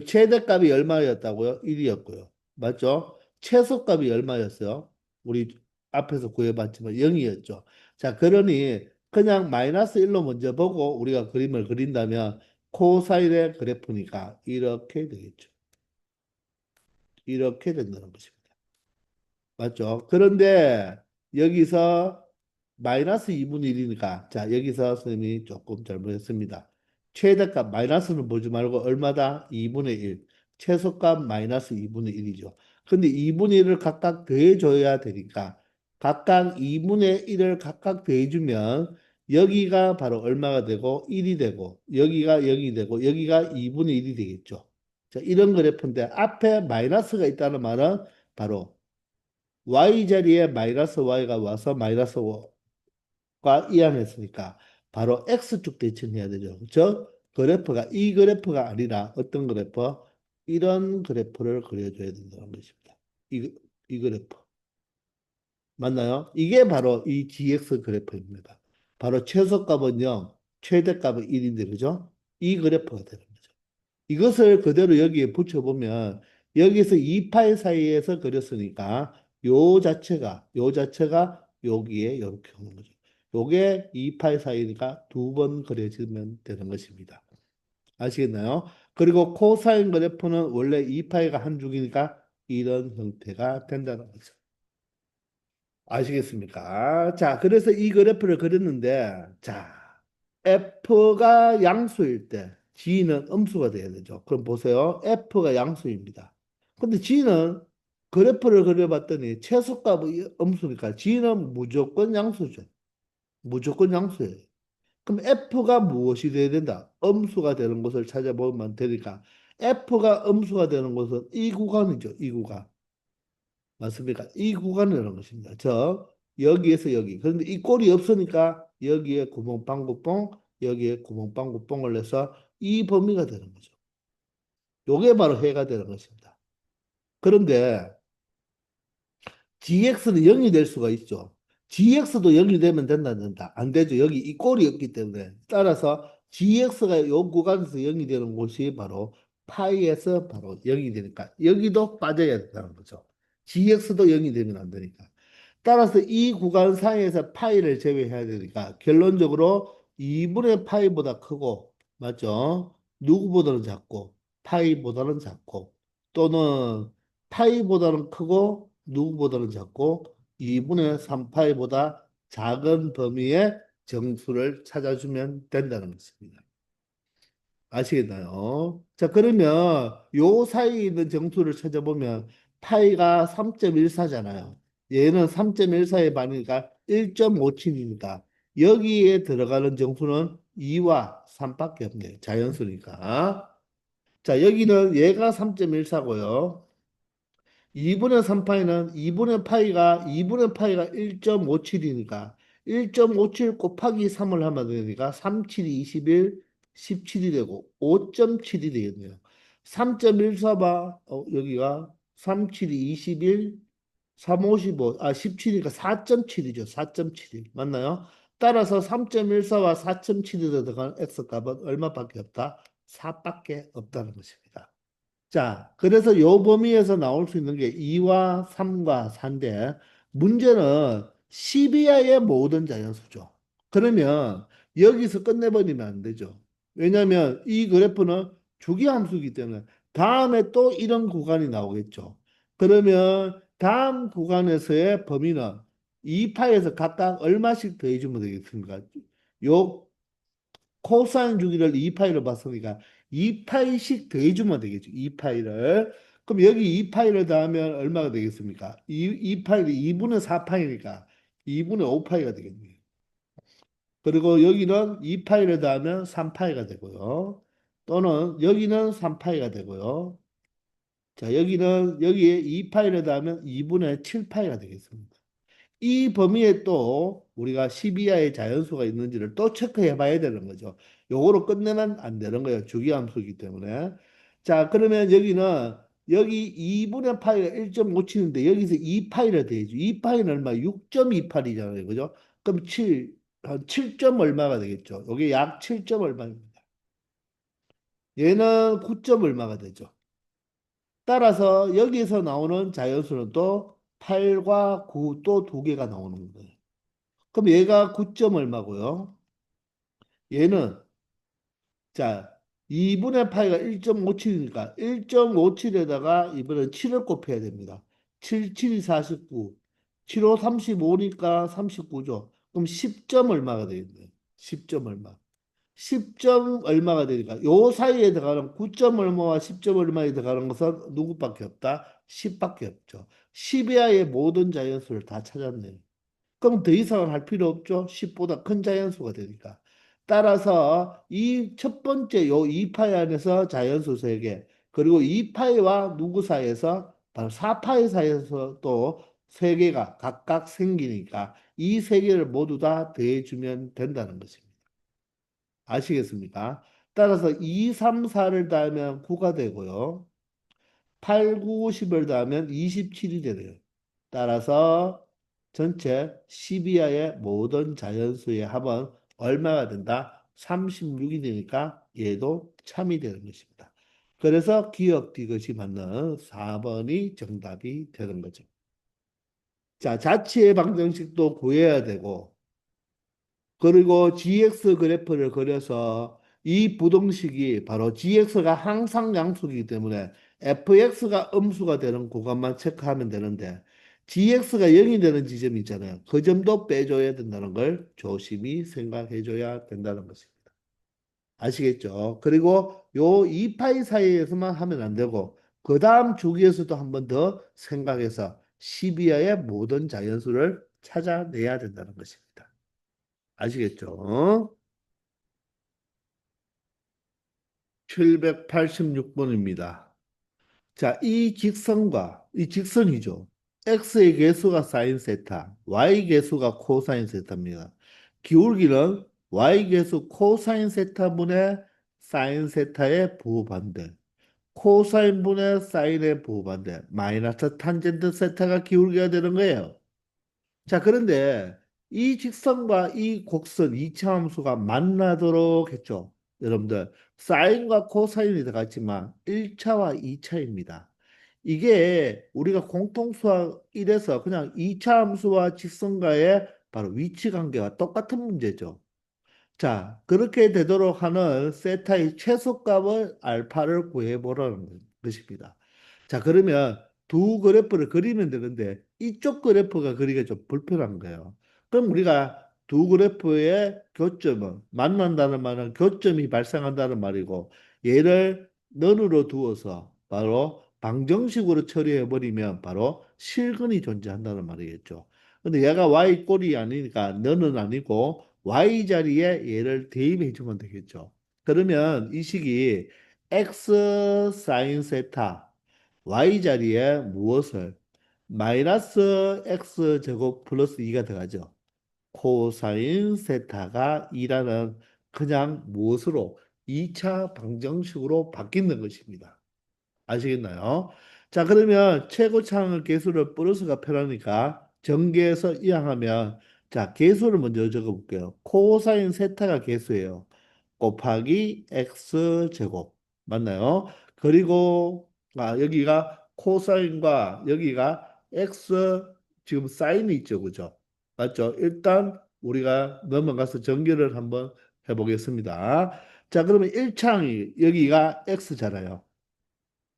최대값이 얼마였다고요? 1이었고요. 맞죠? 최소값이 얼마였어요? 우리 앞에서 구해봤지만 0이었죠. 자, 그러니 그냥 마이너스 1로 먼저 보고 우리가 그림을 그린다면 코사인의 그래프니까 이렇게 되겠죠. 이렇게 된다는 것입니다. 맞죠? 그런데 여기서 마이너스 2분의 1이니까 자 여기서 선생님이 조금 잘못했습니다. 최대값 마이너스는 보지 말고 얼마다? 2분의 1. 최소값 마이너스 2분의 1이죠. 근데 2분의 1을 각각 더해줘야 되니까 각각 2분의 1을 각각 더해주면 여기가 바로 얼마가 되고 1이 되고 여기가 0이 되고 여기가 2분의 1이 되겠죠. 자, 이런 그래프인데 앞에 마이너스가 있다는 말은 바로 y 자리에 마이너스 y가 와서 마이너스 과 이항했으니까 바로 x축 대칭해야 되죠. 즉 그래프가 이 그래프가 아니라 어떤 그래프? 이런 그래프를 그려줘야 된다는 것입니다. 이, 이 그래프. 맞나요? 이게 바로 이 dx 그래프입니다. 바로 최소값은 0, 최대값은 1인데 그죠? 이 그래프가 되는 거죠. 이것을 그대로 여기에 붙여보면 여기서 2파이 사이에서 그렸으니까 요 자체가 여기에 이렇게 오는 거죠. 요게 2파이 사이니까 두 번 그려지면 되는 것입니다. 아시겠나요? 그리고 코사인 그래프는 원래 2파이가 한 줄기니까 이런 형태가 된다는 거죠. 아시겠습니까? 자, 그래서 이 그래프를 그렸는데, 자, F가 양수일 때 G는 음수가 돼야 되죠. 그럼 보세요. F가 양수입니다. 근데 G는 그래프를 그려봤더니 최소값이 음수니까 G는 무조건 양수죠. 무조건 양수예요. 그럼 F가 무엇이 돼야 된다? 음수가 되는 것을 찾아보면 되니까 F가 음수가 되는 것은 이 구간이죠. 이 구간. 맞습니까? 이 구간이라는 것입니다. 여기에서 여기. 그런데 이 꼴이 없으니까 여기에 구멍 빵구뽕, 여기에 구멍 빵구뽕을 내서 이 범위가 되는 거죠. 요게 바로 해가 되는 것입니다. 그런데 gx는 0이 될 수가 있죠. gx도 0이 되면 된다, 안 된다? 안 되죠. 여기 이 꼴이 없기 때문에. 따라서 gx가 요 구간에서 0이 되는 곳이 바로 파이에서 바로 0이 되니까 여기도 빠져야 된다는 거죠. gx도 0이 되면 안 되니까. 따라서 이 구간 사이에서 파이를 제외해야 되니까 결론적으로 2분의 파이보다 크고 맞죠? 누구보다는 작고 파이보다는 작고 또는 파이보다는 크고 누구보다는 작고 2분의 3파이보다 작은 범위의 정수를 찾아주면 된다는 것입니다. 아시겠나요? 자, 그러면 요 사이에 있는 정수를 찾아보면 파이가 3.14잖아요. 얘는 3.14의 반이니까 1.57이니까 여기에 들어가는 정수는 2와 3밖에 없네요. 자연수니까. 자, 여기는 얘가 3.14고요. 2분의 3파이는 2분의 파이가 1.57이니까 1.57 곱하기 3을 하면 되니까 37이 21, 17이 되고 5.7이 되겠네요. 3.14봐 여기가 37이 21, 3, 55, 17이니까 4.7이죠. 4.7이 맞나요? 따라서 3.14와 4.7이 들어간 x값은 얼마밖에 없다? 4밖에 없다는 것입니다. 자, 그래서 요 범위에서 나올 수 있는 게 2와 3과 4인데 문제는 12하의 모든 자연수죠. 그러면 여기서 끝내버리면 안 되죠. 왜냐하면 이 그래프는 주기함수이기 때문에 다음에 또 이런 구간이 나오겠죠. 그러면 다음 구간에서의 범위는 2파에서 각각 얼마씩 더해주면 되겠습니까? 요 코사인 주기를 2파이로 봤으니까 2파이씩 더해주면 되겠죠. 2파이를. 그럼 여기 2파이를 더하면 얼마가 되겠습니까? 2파이가 2분의 4파이니까 2분의 5파이가 되겠네요. 그리고 여기는 2파이를 더하면 3파이가 되고요. 또는 여기는 3파이가 되고요. 자, 여기에 2파이를 더하면 2분의 7파이가 되겠습니다. 이 범위에 또 우리가 12하의 자연수가 있는지를 또 체크해 봐야 되는 거죠. 요거로 끝내면 안 되는 거예요. 주기함수이기 때문에. 자, 그러면 여기 2분의 파이가 1.57인데 여기서 2파이를 더해줘. 2파이는 얼마? 6.28이잖아요. 그죠? 그럼 한 7점 얼마가 되겠죠? 요게 약 7점 얼마입니다. 얘는 9점 얼마가 되죠. 따라서 여기서 나오는 자연수는 또 8과 9 또 두 개가 나오는 거예요. 그럼 얘가 9점 얼마고요? 얘는 자 2분의 파이가 1.57이니까 1.57에다가 이번엔 7을 곱해야 됩니다. 7, 7이 49, 7, 5, 35니까 39죠. 그럼 10점 얼마가 되겠네요. 10점 얼마. 10점 얼마가 되니까 요 사이에 들어가는 9점 얼마와 10점 얼마에 들어가는 것은 누구밖에 없다? 10밖에 없죠. 10 이하의 모든 자연수를 다 찾았네요. 그럼 더 이상은 할 필요 없죠. 10보다 큰 자연수가 되니까. 따라서 이 첫 번째 요 2파이 안에서 자연수 3개, 그리고 2파이와 누구 사이에서 바로 4파이 사이에서 또 3개가 각각 생기니까 이 3개를 모두 다 더해주면 된다는 것입니다. 아시겠습니까? 따라서 2, 3, 4를 더하면 9가 되고요. 8, 9, 10을 더하면 27이 되네요. 따라서 전체 12하의 모든 자연수의 합은 얼마가 된다? 36이 되니까 얘도 참이 되는 것입니다. 그래서 기억 디귿이 맞는 4번이 정답이 되는 거죠. 자, 자치의 방정식도 구해야 되고, 그리고 GX 그래프를 그려서 이 부등식이 바로 GX가 항상 양수이기 때문에 FX가 음수가 되는 구간만 체크하면 되는데 GX가 0이 되는 지점이 있잖아요. 그 점도 빼줘야 된다는 걸 조심히 생각해 줘야 된다는 것입니다. 아시겠죠? 그리고 요 2파이 사이에서만 하면 안 되고 그 다음 주기에서도 한 번 더 생각해서 12하의 모든 자연수를 찾아내야 된다는 것입니다. 아시겠죠? 786번입니다. 자, 이 직선이죠. x의 개수가 사인 세타, y 개수가 코사인 세타입니다. 기울기는 y 개수 코사인 세타분의 사인 세타의 부호반대, 코사인 분의 사인의 부호반대, 마이너스 탄젠트 세타가 기울기가 되는 거예요. 자, 그런데 이 직선과 이 곡선 이차함수가 만나도록 했죠. 여러분들, 사인과 코사인이 들어갔지만 1차와 2차입니다. 이게 우리가 공통수학 1에서 그냥 2차 함수와 직선과의 바로 위치 관계와 똑같은 문제죠. 자, 그렇게 되도록 하는 세타의 최소값을 알파를 구해보라는 것입니다. 자, 그러면 두 그래프를 그리면 되는데 이쪽 그래프가 그리기가 좀 불편한 거예요. 그럼 우리가 두 그래프의 교점은 만난다는 말은 교점이 발생한다는 말이고 얘를 너으로 두어서 바로 방정식으로 처리해 버리면 바로 실근이 존재한다는 말이겠죠. 근데 얘가 y 꼴이 아니니까 너는 아니고 y 자리에 얘를 대입해 주면 되겠죠. 그러면 이 식이 x 사인 세타 y 자리에 무엇을 마이너스 x 제곱 플러스 2가 들어가죠. 코사인 세타가 2라는 그냥 무엇으로 2차 방정식으로 바뀌는 것입니다. 아시겠나요? 자, 그러면 최고차항 개수를 플러스가 편하니까 전개해서 이항하면 자, 개수를 먼저 적어볼게요. 코사인 세타가 개수예요. 곱하기 x 제곱 맞나요? 그리고 여기가 코사인과 여기가 x 지금 사인이 있죠, 그죠? 맞죠? 일단 우리가 넘어가서 전개를 한번 해보겠습니다. 자, 그러면 1차항이 여기가 x잖아요.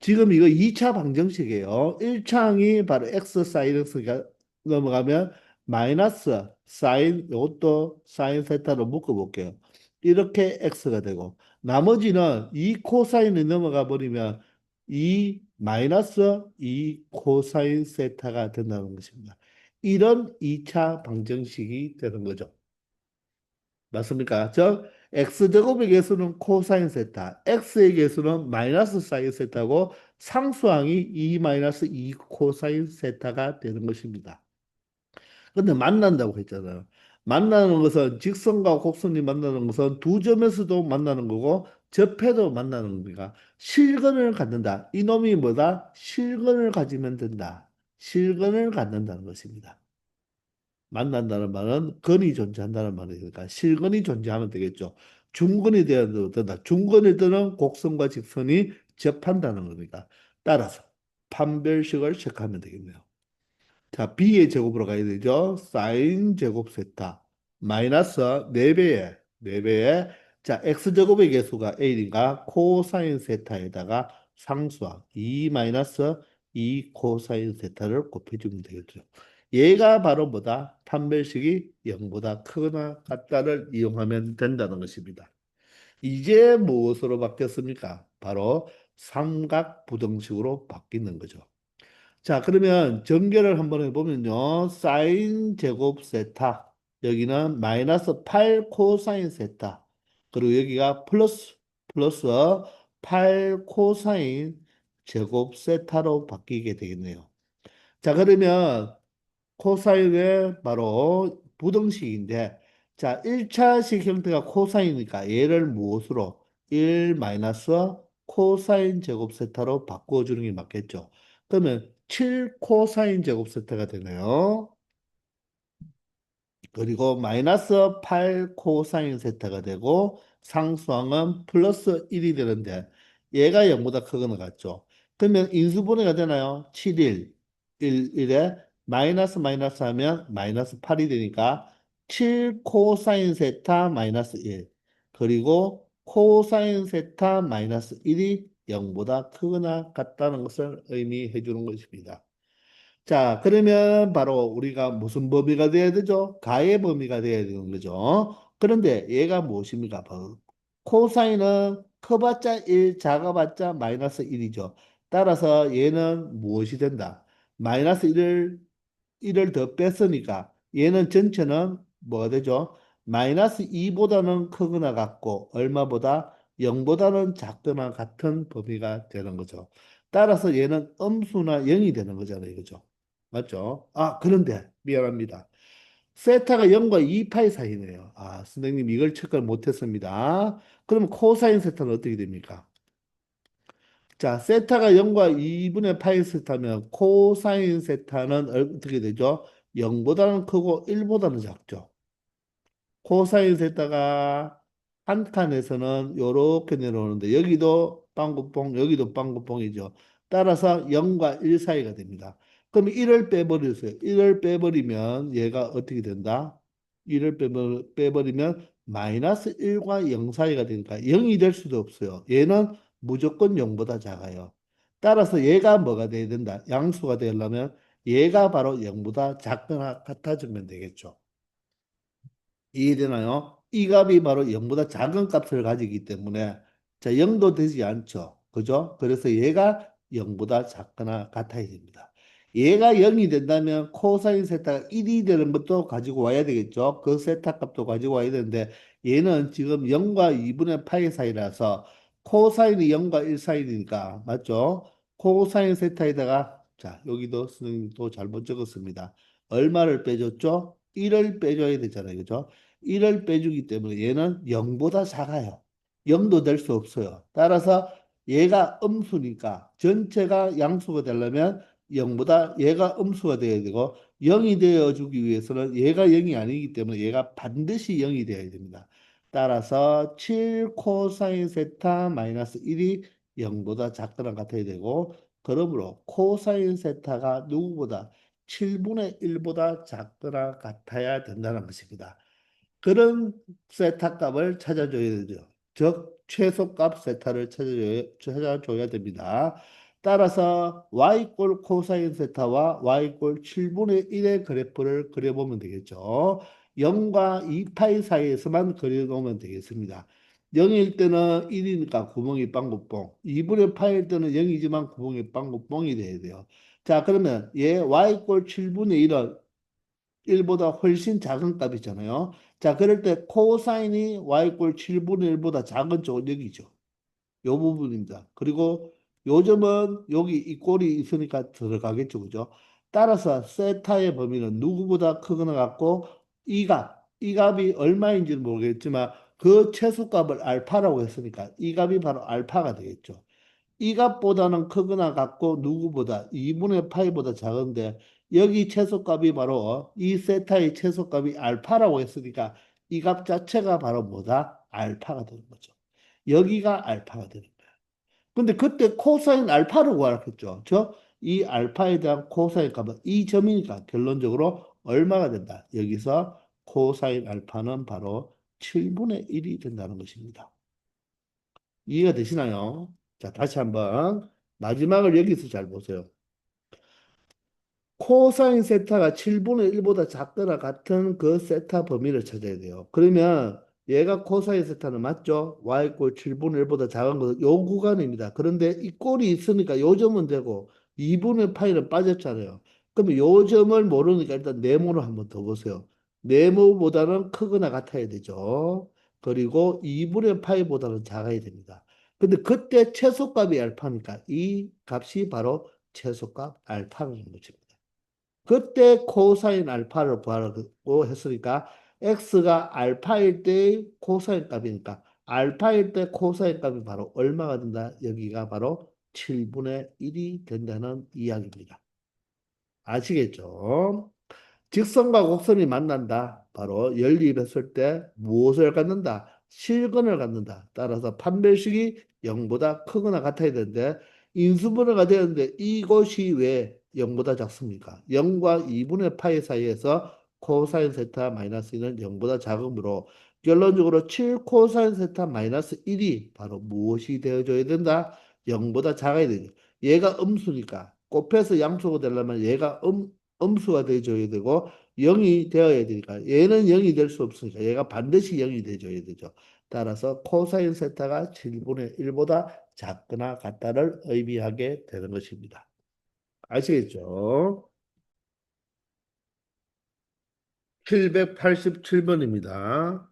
지금 이거 2차 방정식이에요. 1차항이 바로 x 사인 x가 넘어가면 마이너스 사인 이것도 사인 세타로 묶어볼게요. 이렇게 x가 되고 나머지는 이 코사인이 넘어가 버리면 이 마이너스 이 코사인 세타가 된다는 것입니다. 이런 2차 방정식이 되는 거죠. 맞습니까? 즉 x제곱의 개수는 코사인 세타, x의 개수는 마이너스 사인 세타고 상수항이 2 마이너스 2 코사인 세타가 되는 것입니다. 근데 만난다고 했잖아요. 만나는 것은 직선과 곡선이 만나는 것은 두 점에서도 만나는 거고 접해도 만나는 겁니다. 실근을 갖는다. 이놈이 뭐다? 실근을 가지면 된다. 실근을 갖는다는 것입니다. 만난다는 말은 근이 존재한다는 말이니까 실근이 존재하면 되겠죠. 중근이 되어도 된다. 중근이 되는 곡선과 직선이 접한다는 겁니다. 따라서 판별식을 체크하면 되겠네요. 자, b의 제곱으로 가야 되죠. 사인 제곱 세타 마이너스 4배에 4배에 자, x제곱의 개수가 a인가 코사인 세타에다가 상수항 2 마이너스 2 코사인 세타를 곱해주면 되겠죠. 얘가 바로 뭐다? 판별식이 0보다 크거나 같다를 이용하면 된다는 것입니다. 이제 무엇으로 바뀌었습니까? 바로 삼각부등식으로 바뀌는 거죠. 자, 그러면 전개를 한번 해보면요. 사인 제곱 세타. 여기는 마이너스 8 코사인 세타. 그리고 여기가 플러스 8 코사인 제곱 세타로 바뀌게 되겠네요. 자, 그러면 코사인의 바로 부등식인데, 자, 1차식 형태가 코사인이니까 얘를 무엇으로? 1 마이너스 코사인 제곱 세타로 바꿔주는 게 맞겠죠. 그러면 7 코사인 제곱 세타가 되네요. 그리고 마이너스 8 코사인 세타가 되고 상수항은 플러스 1이 되는데 얘가 0보다 크거나 같죠. 그러면 인수분해가 되나요? 7, 1에 마이너스 마이너스 하면 마이너스 8이 되니까 7 코사인 세타 마이너스 1 그리고 코사인 세타 마이너스 1이 0보다 크거나 같다는 것을 의미해 주는 것입니다. 자, 그러면 바로 우리가 무슨 범위가 돼야 되죠? 가의 범위가 돼야 되는 거죠. 그런데 얘가 무엇입니까? 바로 코사인은 커봤자 1, 작아봤자 마이너스 1이죠. 따라서 얘는 무엇이 된다? 마이너스 1을 더 뺐으니까 얘는 전체는 뭐가 되죠? 마이너스 2보다는 크거나 같고 얼마보다 0보다는 작거나 같은 범위가 되는 거죠. 따라서 얘는 음수나 0이 되는 거잖아요. 그죠? 맞죠? 아, 그런데 미안합니다. 세타가 0과 2파이 사이네요. 아, 선생님 이걸 체크를 못했습니다. 그럼 코사인 세타는 어떻게 됩니까? 자, 세타가 0과 2분의 파이 세타면 코사인 세타는 어떻게 되죠? 0보다는 크고 1보다는 작죠. 코사인 세타가 한 칸에서는 이렇게 내려오는데 여기도 빵구뽕 여기도 빵구뽕이죠. 따라서 0과 1 사이가 됩니다. 그럼 1을 빼버리세요. 1을 빼버리면 얘가 어떻게 된다? 1을 빼버리면 마이너스 1과 0 사이가 되니까 0이 될 수도 없어요. 얘는 무조건 0보다 작아요. 따라서 얘가 뭐가 돼야 된다? 양수가 되려면 얘가 바로 0보다 작거나 같아지면 되겠죠. 이해되나요? 이 값이 바로 0보다 작은 값을 가지기 때문에 자 0도 되지 않죠. 그죠? 그래서 얘가 0보다 작거나 같아야 됩니다. 얘가 0이 된다면 코사인 세타가 1이 되는 것도 가지고 와야 되겠죠. 그 세타 값도 가지고 와야 되는데 얘는 지금 0과 2분의 파이 사이라서 코사인이 0과 1 사이니까 맞죠? 코사인 세타에다가 자 여기도 선생님 또 잘못 적었습니다. 얼마를 빼줬죠? 1을 빼줘야 되잖아요. 그죠? 1을 빼주기 때문에 얘는 0보다 작아요. 0도 될 수 없어요. 따라서 얘가 음수니까 전체가 양수가 되려면 0보다 얘가 음수가 돼야 되고 0이 되어주기 위해서는 얘가 0이 아니기 때문에 얘가 반드시 0이 되어야 됩니다. 따라서 7 코사인 세타 마이너스 1이 0보다 작거나 같아야 되고 그러므로 코사인 세타가 누구보다 7분의 1보다 작거나 같아야 된다는 것입니다. 그런 세타 값을 찾아줘야 되죠. 즉 최소값 세타를 찾아줘야 됩니다. 따라서 y꼴 코사인 세타와 y꼴 7분의 1의 그래프를 그려보면 되겠죠. 0과 2파이 사이에서만 그려놓으면 되겠습니다. 0일 때는 1이니까 구멍이 빵구뽕, 2분의 파일 때는 0이지만 구멍이 빵구뽕이 돼야 돼요. 자, 그러면 얘 y꼴 7분의 1은 1보다 훨씬 작은 값이잖아요. 자, 그럴 때 코사인이 y꼴 7분의 1보다 작은 쪽은 여기죠. 요 부분입니다. 그리고 요점은 여기 이 꼴이 있으니까 들어가겠죠. 그죠? 따라서 세타의 범위는 누구보다 크거나 같고 이 값이 얼마인지는 모르겠지만 그 최소값을 알파라고 했으니까 이 값이 바로 알파가 되겠죠. 이 값보다는 크거나 같고 누구보다 2분의 파이보다 작은데 여기 최소값이 바로 이 세타의 최소값이 알파라고 했으니까 이 값 자체가 바로 뭐다? 알파가 되는 거죠. 여기가 알파가 되는 거예요. 근데 그때 코사인 알파를 구하라 했죠. 저 이 알파에 대한 코사인 값은 이 점이니까 결론적으로 얼마가 된다. 여기서 코사인 알파는 바로 7분의 1이 된다는 것입니다. 이해가 되시나요? 자, 다시 한번 마지막을 여기서 잘 보세요. 코사인 세타가 7분의 1보다 작거나 같은 그 세타 범위를 찾아야 돼요. 그러면 얘가 코사인 세타는 맞죠? y꼴 7분의 1보다 작은 것은 요 구간입니다. 그런데 이 꼴이 있으니까 요 점은 되고 2분의 파이는 빠졌잖아요. 그러면 요 점을 모르니까 일단 네모를 한번 더 보세요. 네모보다는 크거나 같아야 되죠. 그리고 2분의 파이보다는 작아야 됩니다. 근데 그때 최소값이 알파니까 이 값이 바로 최소값 알파라는 거죠. 그때 코사인 알파를 구하라고 했으니까 x가 알파일 때의 코사인 값이니까 알파일 때 코사인 값이 바로 얼마가 된다? 여기가 바로 7분의 1이 된다는 이야기입니다. 아시겠죠? 직선과 곡선이 만난다. 바로 연립했을 때 무엇을 갖는다? 실근을 갖는다. 따라서 판별식이 0보다 크거나 같아야 되는데 인수분해가 되는데 이것이 왜 0보다 작습니까? 0과 2분의 파이 사이에서 코사인 세타 마이너스 1은 0보다 작으므로 결론적으로 7 코사인 세타 마이너스 1이 바로 무엇이 되어줘야 된다? 0보다 작아야 되죠. 얘가 음수니까 곱해서 양수가 되려면 얘가 음수가 돼줘야 되고 0이 되어야 되니까 얘는 0이 될 수 없으니까 얘가 반드시 0이 돼줘야 되죠. 따라서 코사인 세타가 7분의 1보다 작거나 같다를 의미하게 되는 것입니다. 아시겠죠? 787번입니다.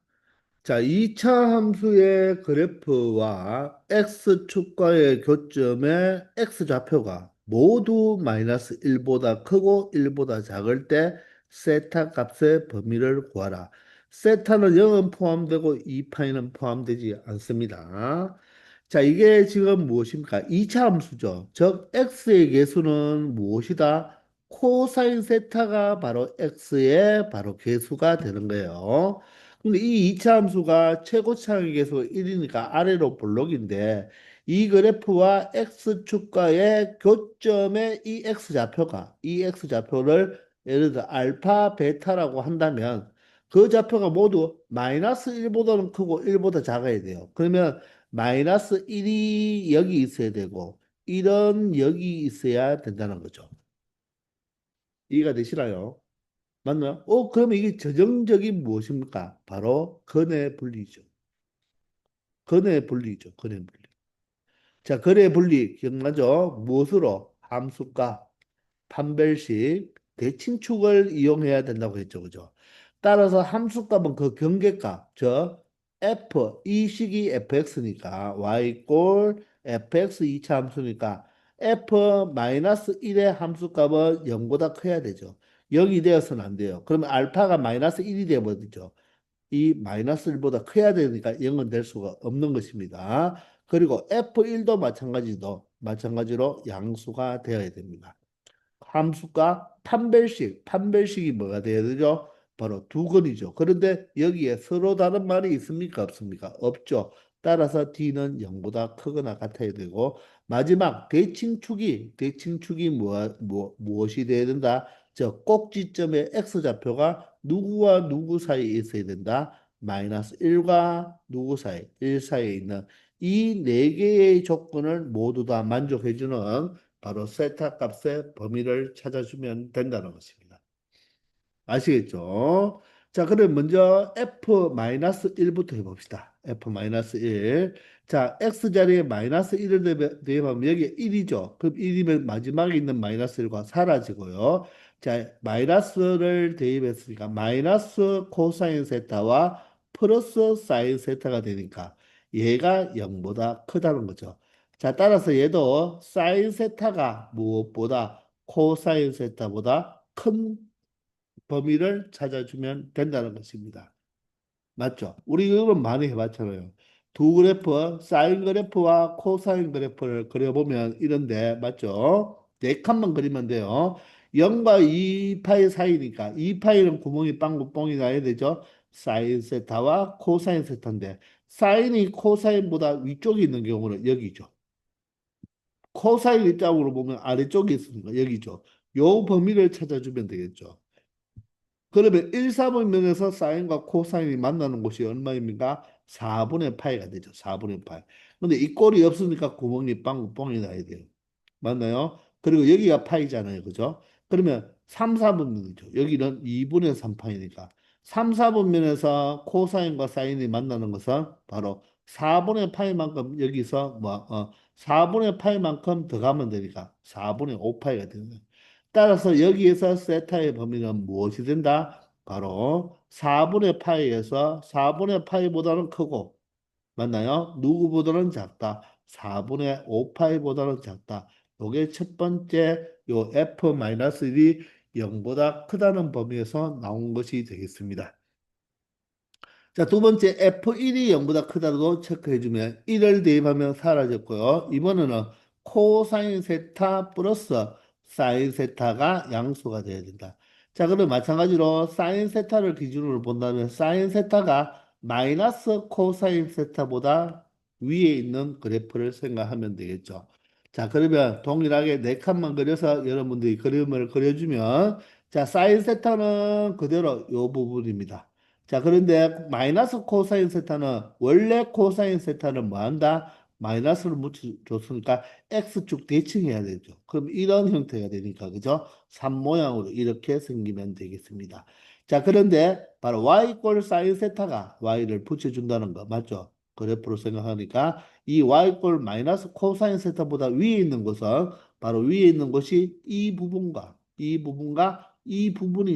자, 2차 함수의 그래프와 x축과의 교점의 x좌표가 모두 마이너스 1보다 크고 1보다 작을 때 세타 값의 범위를 구하라. 세타는 0은 포함되고 2파이는 포함되지 않습니다. 자, 이게 지금 무엇입니까? 2차 함수죠. 즉, x의 계수는 무엇이다? 코사인 세타가 바로 x의 바로 계수가 되는 거예요. 근데 이 2차 함수가 최고차항의 계수가 1이니까 아래로 볼록인데 이 그래프와 x축과의 교점의 이 x좌표를 예를 들어 알파, 베타라고 한다면 그 좌표가 모두 마이너스 1보다는 크고 1보다 작아야 돼요. 그러면 마이너스 1이 여기 있어야 되고 1은 여기 있어야 된다는 거죠. 이해가 되시나요? 맞나요? 그러면 이게 전형적인 무엇입니까? 바로 근의 분리죠. 근의 분리죠. 근의 분리. 자, 근의 분리 기억나죠? 무엇으로? 함수가 판별식, 대칭축을 이용해야 된다고 했죠. 그죠? 따라서 함수값은 그 경계값, f, 이 식이 fx니까 y 꼴 fx 2차 함수니까 f-1의 함수값은 0보다 커야 되죠. 0이 되어서는 안 돼요. 그러면 알파가 마이너스 1이 되어버리죠. 이 마이너스 1보다 커야 되니까 0은 될 수가 없는 것입니다. 그리고 F1도 마찬가지로 양수가 되어야 됩니다. 함수가 판별식이 뭐가 돼야 되죠? 바로 두 건이죠. 그런데 여기에 서로 다른 말이 있습니까? 없습니까? 없죠. 따라서 D는 0보다 크거나 같아야 되고 마지막 대칭축이 무엇이 돼야 된다? 저 꼭지점의 X좌표가 누구와 누구 사이에 있어야 된다? 마이너스 1과 누구 사이, 1 사이에 있는 이 네 개의 조건을 모두 다 만족해주는 바로 세타 값의 범위를 찾아주면 된다는 것입니다. 아시겠죠? 자, 그럼 먼저 F-1부터 해봅시다. F-1. 자, X자리에 마이너스 1을 대입하면 여기 1이죠. 그럼 1이면 마지막에 있는 마이너스 1과 사라지고요. 자, 마이너스를 대입했으니까 마이너스 코사인 세타와 플러스 사인 세타가 되니까 얘가 0보다 크다는 거죠. 자, 따라서 얘도 사인 세타가 무엇보다 코사인 세타보다 큰 범위를 찾아주면 된다는 것입니다. 맞죠? 우리 이건 많이 해봤잖아요. 두 그래프, 사인 그래프와 코사인 그래프를 그려보면 이런데, 맞죠? 네 칸만 그리면 돼요. 0과 2파이 사이니까 2파이는 구멍이 빵꾸 뻥이 나야 되죠? 사인 세타와 코사인 세타인데 사인이 코사인보다 위쪽에 있는 경우는 여기죠. 코사인 입장으로 보면 아래쪽에 있습니다. 여기죠. 요 범위를 찾아주면 되겠죠. 그러면 1, 4분면에서 사인과 코사인이 만나는 곳이 얼마입니까? 4분의 파이가 되죠. 4분의 파이. 근데 이 꼴이 없으니까 구멍이 빵 뻥이 나야 돼요. 맞나요? 그리고 여기가 파이잖아요. 그죠? 그러면 3, 4분면이죠. 여기는 2분의 3파이니까. 3, 4분면에서 코사인과 사인이 만나는 것은 바로 4분의 파이만큼 여기서 4분의 파이만큼 더 가면 되니까 4분의 5파이가 되는 거예요. 따라서 여기에서 세타의 범위는 무엇이 된다? 바로 4분의 파이에서 4분의 파이보다는 크고 맞나요? 누구보다는 작다. 4분의 5파이보다는 작다. 요게 첫 번째 요 F-1이 0보다 크다는 범위에서 나온 것이 되겠습니다. 자, 두 번째 F1이 0보다 크다고 체크해주면 1을 대입하면 사라졌고요. 이번에는 코사인 세타 플러스 사인 세타가 양수가 돼야 된다. 자, 그럼 마찬가지로 사인 세타를 기준으로 본다면 사인 세타가 마이너스 코사인 세타보다 위에 있는 그래프를 생각하면 되겠죠. 자, 그러면 동일하게 네 칸만 그려서 여러분들이 그림을 그려주면 자, 사인 세타는 그대로 이 부분입니다. 자, 그런데 마이너스 코사인 세타는 원래 코사인 세타는 뭐 한다? 마이너스를 묻혀줬으니까 X축 대칭해야 되죠. 그럼 이런 형태가 되니까 그죠? 3 모양으로 이렇게 생기면 되겠습니다. 자, 그런데 바로 Y 꼴 사인 세타가 Y를 붙여준다는 거 맞죠? 그래프로 생각하니까 이 Y 꼴 마이너스 코사인 세타보다 위에 있는 것은 바로 위에 있는 것이 이 부분이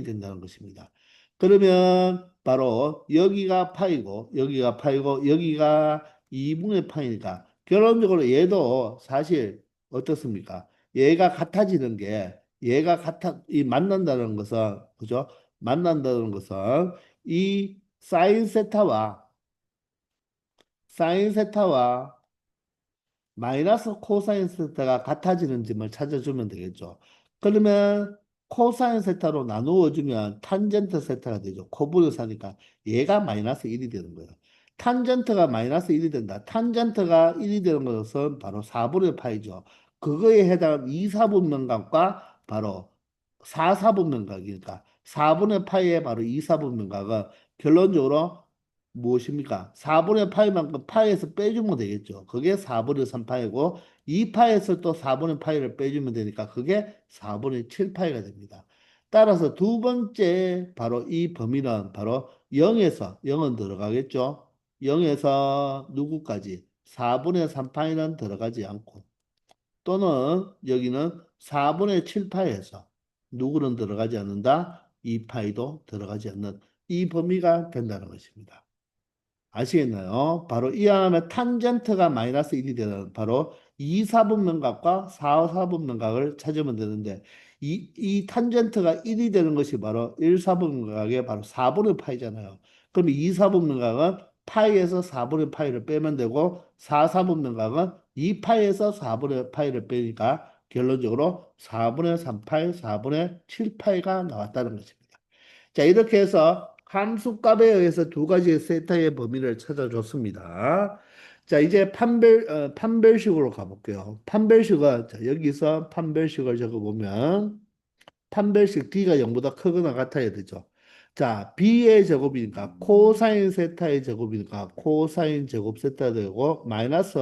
된다는 것입니다. 그러면 바로 여기가 파이고 여기가 파이고 여기가 2분의 파이니까 결론적으로 얘도 사실 어떻습니까? 얘가 같아지는 게 얘가 이 만난다는 것은 그죠? 만난다는 것은 이 사인 세타와 마이너스 코사인 세타가 같아지는 점을 찾아주면 되겠죠. 그러면 코사인 세타로 나누어 주면 탄젠트 세타가 되죠. 코분을 사니까 얘가 마이너스 1이 되는 거예요. 탄젠트가 마이너스 1이 된다. 탄젠트가 1이 되는 것은 바로 4분의 파이죠. 그거에 해당하는 2, 4분면각과 바로 4, 4분면각이니까 4분의 파이에 바로 2, 4분면각은 결론적으로 무엇입니까? 4분의 파이만큼 파이에서 빼주면 되겠죠. 그게 4분의 3파이고 2파이에서 또 4분의 파이를 빼주면 되니까 그게 4분의 7파이가 됩니다. 따라서 두 번째 바로 이 범위는 바로 0에서 0은 들어가겠죠. 0에서 누구까지? 4분의 3파이는 들어가지 않고 또는 여기는 4분의 7파이에서 누구는 들어가지 않는다? 2파이도 들어가지 않는 이 범위가 된다는 것입니다. 아시겠나요? 바로 이와 하면 탄젠트가 마이너스 1이 되는 바로 2, 4분면각과 4, 4분면각을 찾으면 되는데 이 탄젠트가 1이 되는 것이 바로 1, 4분면각의 바로 4분의 파이잖아요. 그럼 2, 4분면각은 파이에서 4분의 파이를 빼면 되고 4, 4분면각은 2파이에서 4분의 파이를 빼니까 결론적으로 4분의 3파이, 4분의 7파이가 나왔다는 것입니다. 자, 이렇게 해서 함수값에 의해서 두 가지의 세타의 범위를 찾아줬습니다. 자, 이제 판별식으로 가볼게요. 판별식은, 자, 여기서 판별식을 적어보면, 판별식 D가 0보다 크거나 같아야 되죠. 자, B의 제곱이니까, 코사인 세타의 제곱이니까, 코사인 제곱 세타 되고, 마이너스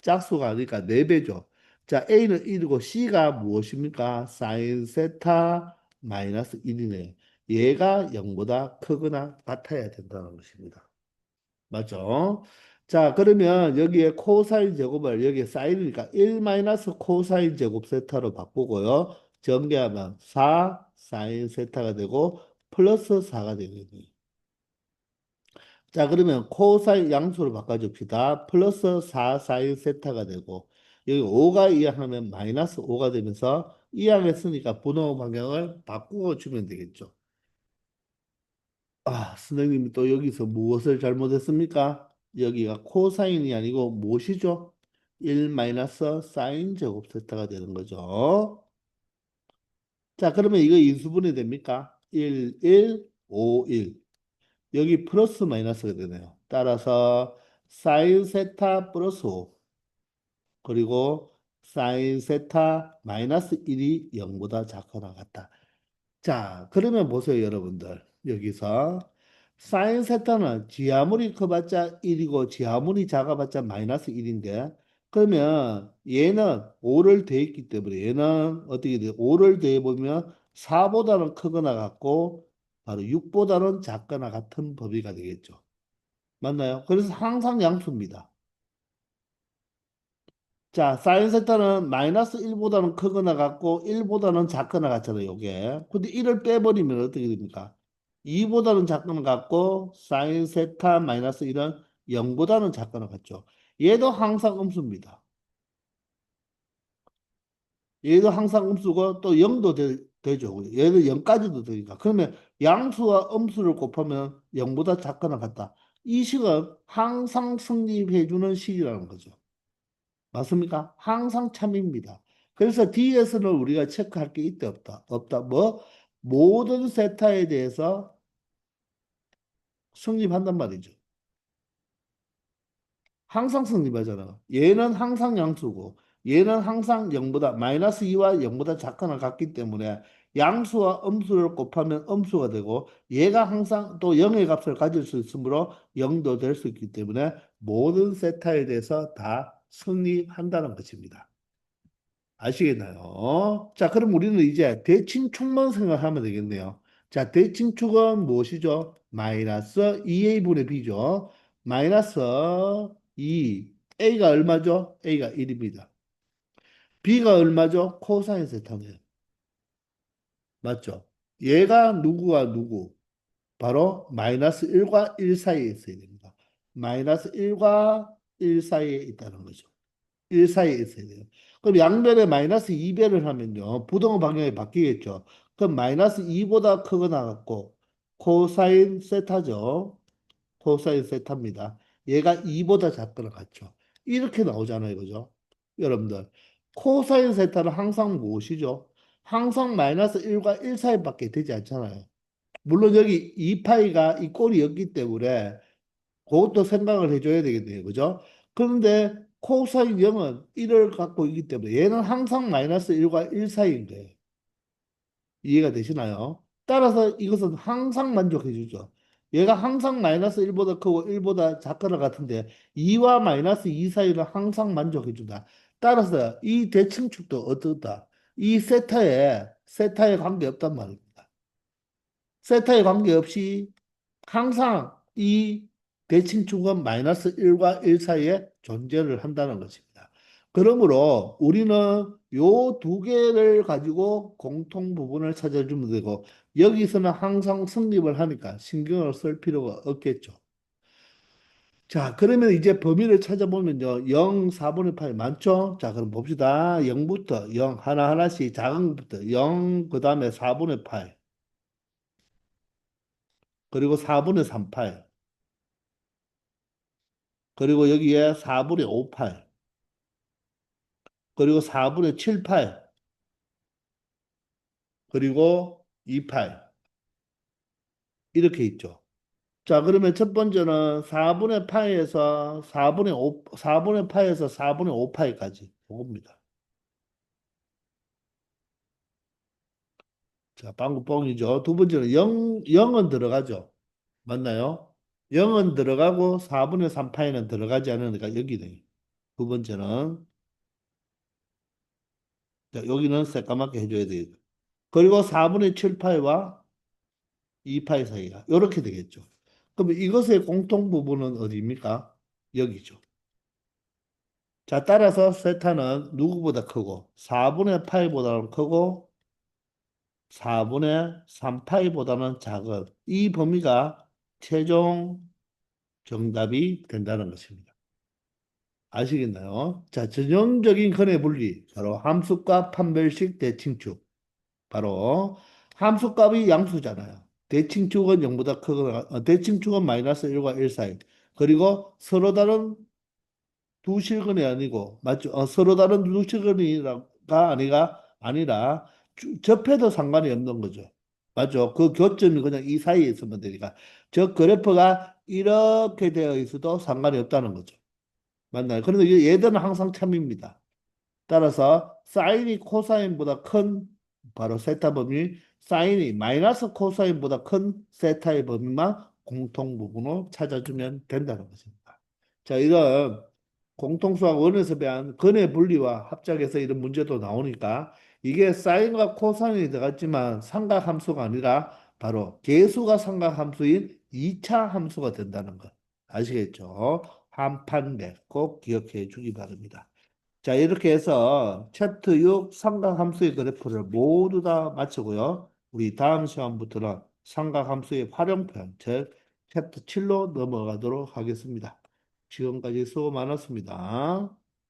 짝수가 아니니까 4배죠. 자, A는 1이고, C가 무엇입니까? 사인 세타 마이너스 1이네요. 얘가 0보다 크거나 같아야 된다는 것입니다. 맞죠? 자, 그러면 여기에 코사인 제곱을 여기에 사인이니까 1 마이너스 코사인 제곱 세타로 바꾸고요. 전개하면 4 사인 세타가 되고 플러스 4가 되겠네요. 자, 그러면 코사인 양수로 바꿔줍시다. 플러스 4 사인 세타가 되고 여기 5가 이항하면 마이너스 5가 되면서 이항했으니까 분호 방향을 바꾸어 주면 되겠죠. 아, 선생님이 또 여기서 무엇을 잘못했습니까? 여기가 코사인이 아니고 무엇이죠? 1 마이너스 사인 제곱 세타가 되는 거죠. 자, 그러면 이거 인수분해 됩니까? 1, 1, 5, 1. 여기 플러스 마이너스가 되네요. 따라서 사인 세타 플러스 5. 그리고 사인 세타 마이너스 1이 0보다 작거나 같다. 자, 그러면 보세요, 여러분들. 여기서 사인 세타는 지 아무리 커봤자 1이고 지 아무리 작아봤자 마이너스 1인데 그러면 얘는 5를 더했기 때문에 얘는 어떻게 돼요? 5를 더해보면 4보다는 크거나 같고 바로 6보다는 작거나 같은 범위가 되겠죠. 맞나요? 그래서 항상 양수입니다. 자, 사인 세타는 마이너스 1보다는 크거나 같고 1보다는 작거나 같잖아요, 요게. 근데 1을 빼버리면 어떻게 됩니까? 2보다는 작거나 같고 사인 세타 마이너스 1은 0보다는 작거나 같죠. 얘도 항상 음수입니다. 얘도 항상 음수고 또 0도 되죠. 얘도 0까지도 되니까. 그러면 양수와 음수를 곱하면 0보다 작거나 같다. 이 식은 항상 성립해주는 식이라는 거죠. 맞습니까? 항상 참입니다. 그래서 D에서는 우리가 체크할 게 있다 없다. 없다. 뭐 모든 세타에 대해서 성립한단 말이죠. 항상 성립하잖아. 얘는 항상 양수고 얘는 항상 0보다 마이너스 2와 0보다 작거나 같기 때문에 양수와 음수를 곱하면 음수가 되고 얘가 항상 또 0의 값을 가질 수 있으므로 0도 될 수 있기 때문에 모든 세타에 대해서 다 성립한다는 것입니다. 아시겠나요? 자, 그럼 우리는 이제 대칭축만 생각하면 되겠네요. 자, 대칭축은 무엇이죠? 마이너스 2a분의 b죠. 마이너스 2. a가 얼마죠? a가 1입니다. b가 얼마죠? 코사인 세타네요. 맞죠? 얘가 누구와 누구? 바로 마이너스 1과 1 사이에 있어야 됩니다. 마이너스 1과 1 사이에 있다는 거죠. 1 사이에 있어야 돼요. 그럼 양변에 마이너스 2배를 하면요. 부동의 방향이 바뀌겠죠. 그럼 마이너스 2보다 크거나 같고 코사인 세타죠. 코사인 세타입니다. 얘가 2보다 작거나 같죠. 이렇게 나오잖아요. 그죠? 여러분들. 코사인 세타는 항상 무엇이죠? 항상 마이너스 1과 1 사이밖에 되지 않잖아요. 물론 여기 2파이가 이 꼴이 었기 때문에 그것도 생각을 해줘야 되겠네요. 그죠? 그런데 코사인 0은 1을 갖고 있기 때문에 얘는 항상 마이너스 1과 1 사이인 거예요. 이해가 되시나요? 따라서 이것은 항상 만족해 주죠. 얘가 항상 마이너스 1보다 크고 1보다 작거나 같은데 2와 마이너스 2 사이를 항상 만족해 준다. 따라서 이 대칭축도 어떻다? 이 세타에 관계없단 말입니다. 세타에 관계없이 항상 이 대칭축은 마이너스 1과 1 사이에 존재를 한다는 것입니다. 그러므로 우리는 요 두 개를 가지고 공통 부분을 찾아주면 되고 여기서는 항상 성립을 하니까 신경을 쓸 필요가 없겠죠. 자, 그러면 이제 범위를 찾아보면요. 0, 4분의 8 많죠? 자, 그럼 봅시다. 0부터 0, 하나하나씩 작은 것부터 0, 그 다음에 4분의 8, 그리고 4분의 38, 그리고 여기에 4분의 58, 그리고 4분의 7, 8, 그리고 28 이렇게 있죠. 자, 그러면 첫 번째는 4분의 파이에서 4분의 파이에서 4분의 5파이까지 이겁니다. 자, 방금 뻥이죠. 두 번째는 0은 들어가죠. 맞나요? 0은 들어가고 4분의 3파이는 들어가지 않으니까 여기네. 두 번째는 자, 여기는 새까맣게 해줘야 되겠죠. 그리고 4분의 7파이와 2파이 사이가 이렇게 되겠죠. 그럼 이것의 공통 부분은 어디입니까? 여기죠. 자, 따라서 세타는 누구보다 크고 4분의 파이보다는 크고 4분의 3파이보다는 작은 이 범위가 최종 정답이 된다는 것입니다. 아시겠나요? 자, 전형적인 근의 분리 바로 함수값 판별식 대칭축 바로 함수값이 양수잖아요. 대칭축은 0보다 크거나 대칭축은 마이너스 1과 1 사이 그리고 서로 다른 두 실근이 아니고 맞죠? 서로 다른 두 실근이가 아니라 접해도 상관이 없는 거죠. 맞죠? 그 교점이 그냥 이 사이에 있으면 되니까 저 그래프가 이렇게 되어 있어도 상관이 없다는 거죠. 맞나요? 그런데 얘들은 항상 참입니다. 따라서 사인이 코사인보다 큰 바로 세타 범위, 사인이 마이너스 코사인보다 큰 세타의 범위만 공통부분으로 찾아주면 된다는 것입니다. 자, 이런 공통수학 원에서 배운 근의 분리와 합작에서 이런 문제도 나오니까 이게 사인과 코사인이 들어갔지만 삼각함수가 아니라 바로 계수가 삼각함수인 2차 함수가 된다는 것. 아시겠죠? 한판매 꼭 기억해 주기 바랍니다. 자, 이렇게 해서 챕터 6 삼각함수의 그래프를 모두 다 마치고요. 우리 다음 시간부터는 삼각함수의 활용편, 즉 챕터 7로 넘어가도록 하겠습니다. 지금까지 수고 많았습니다.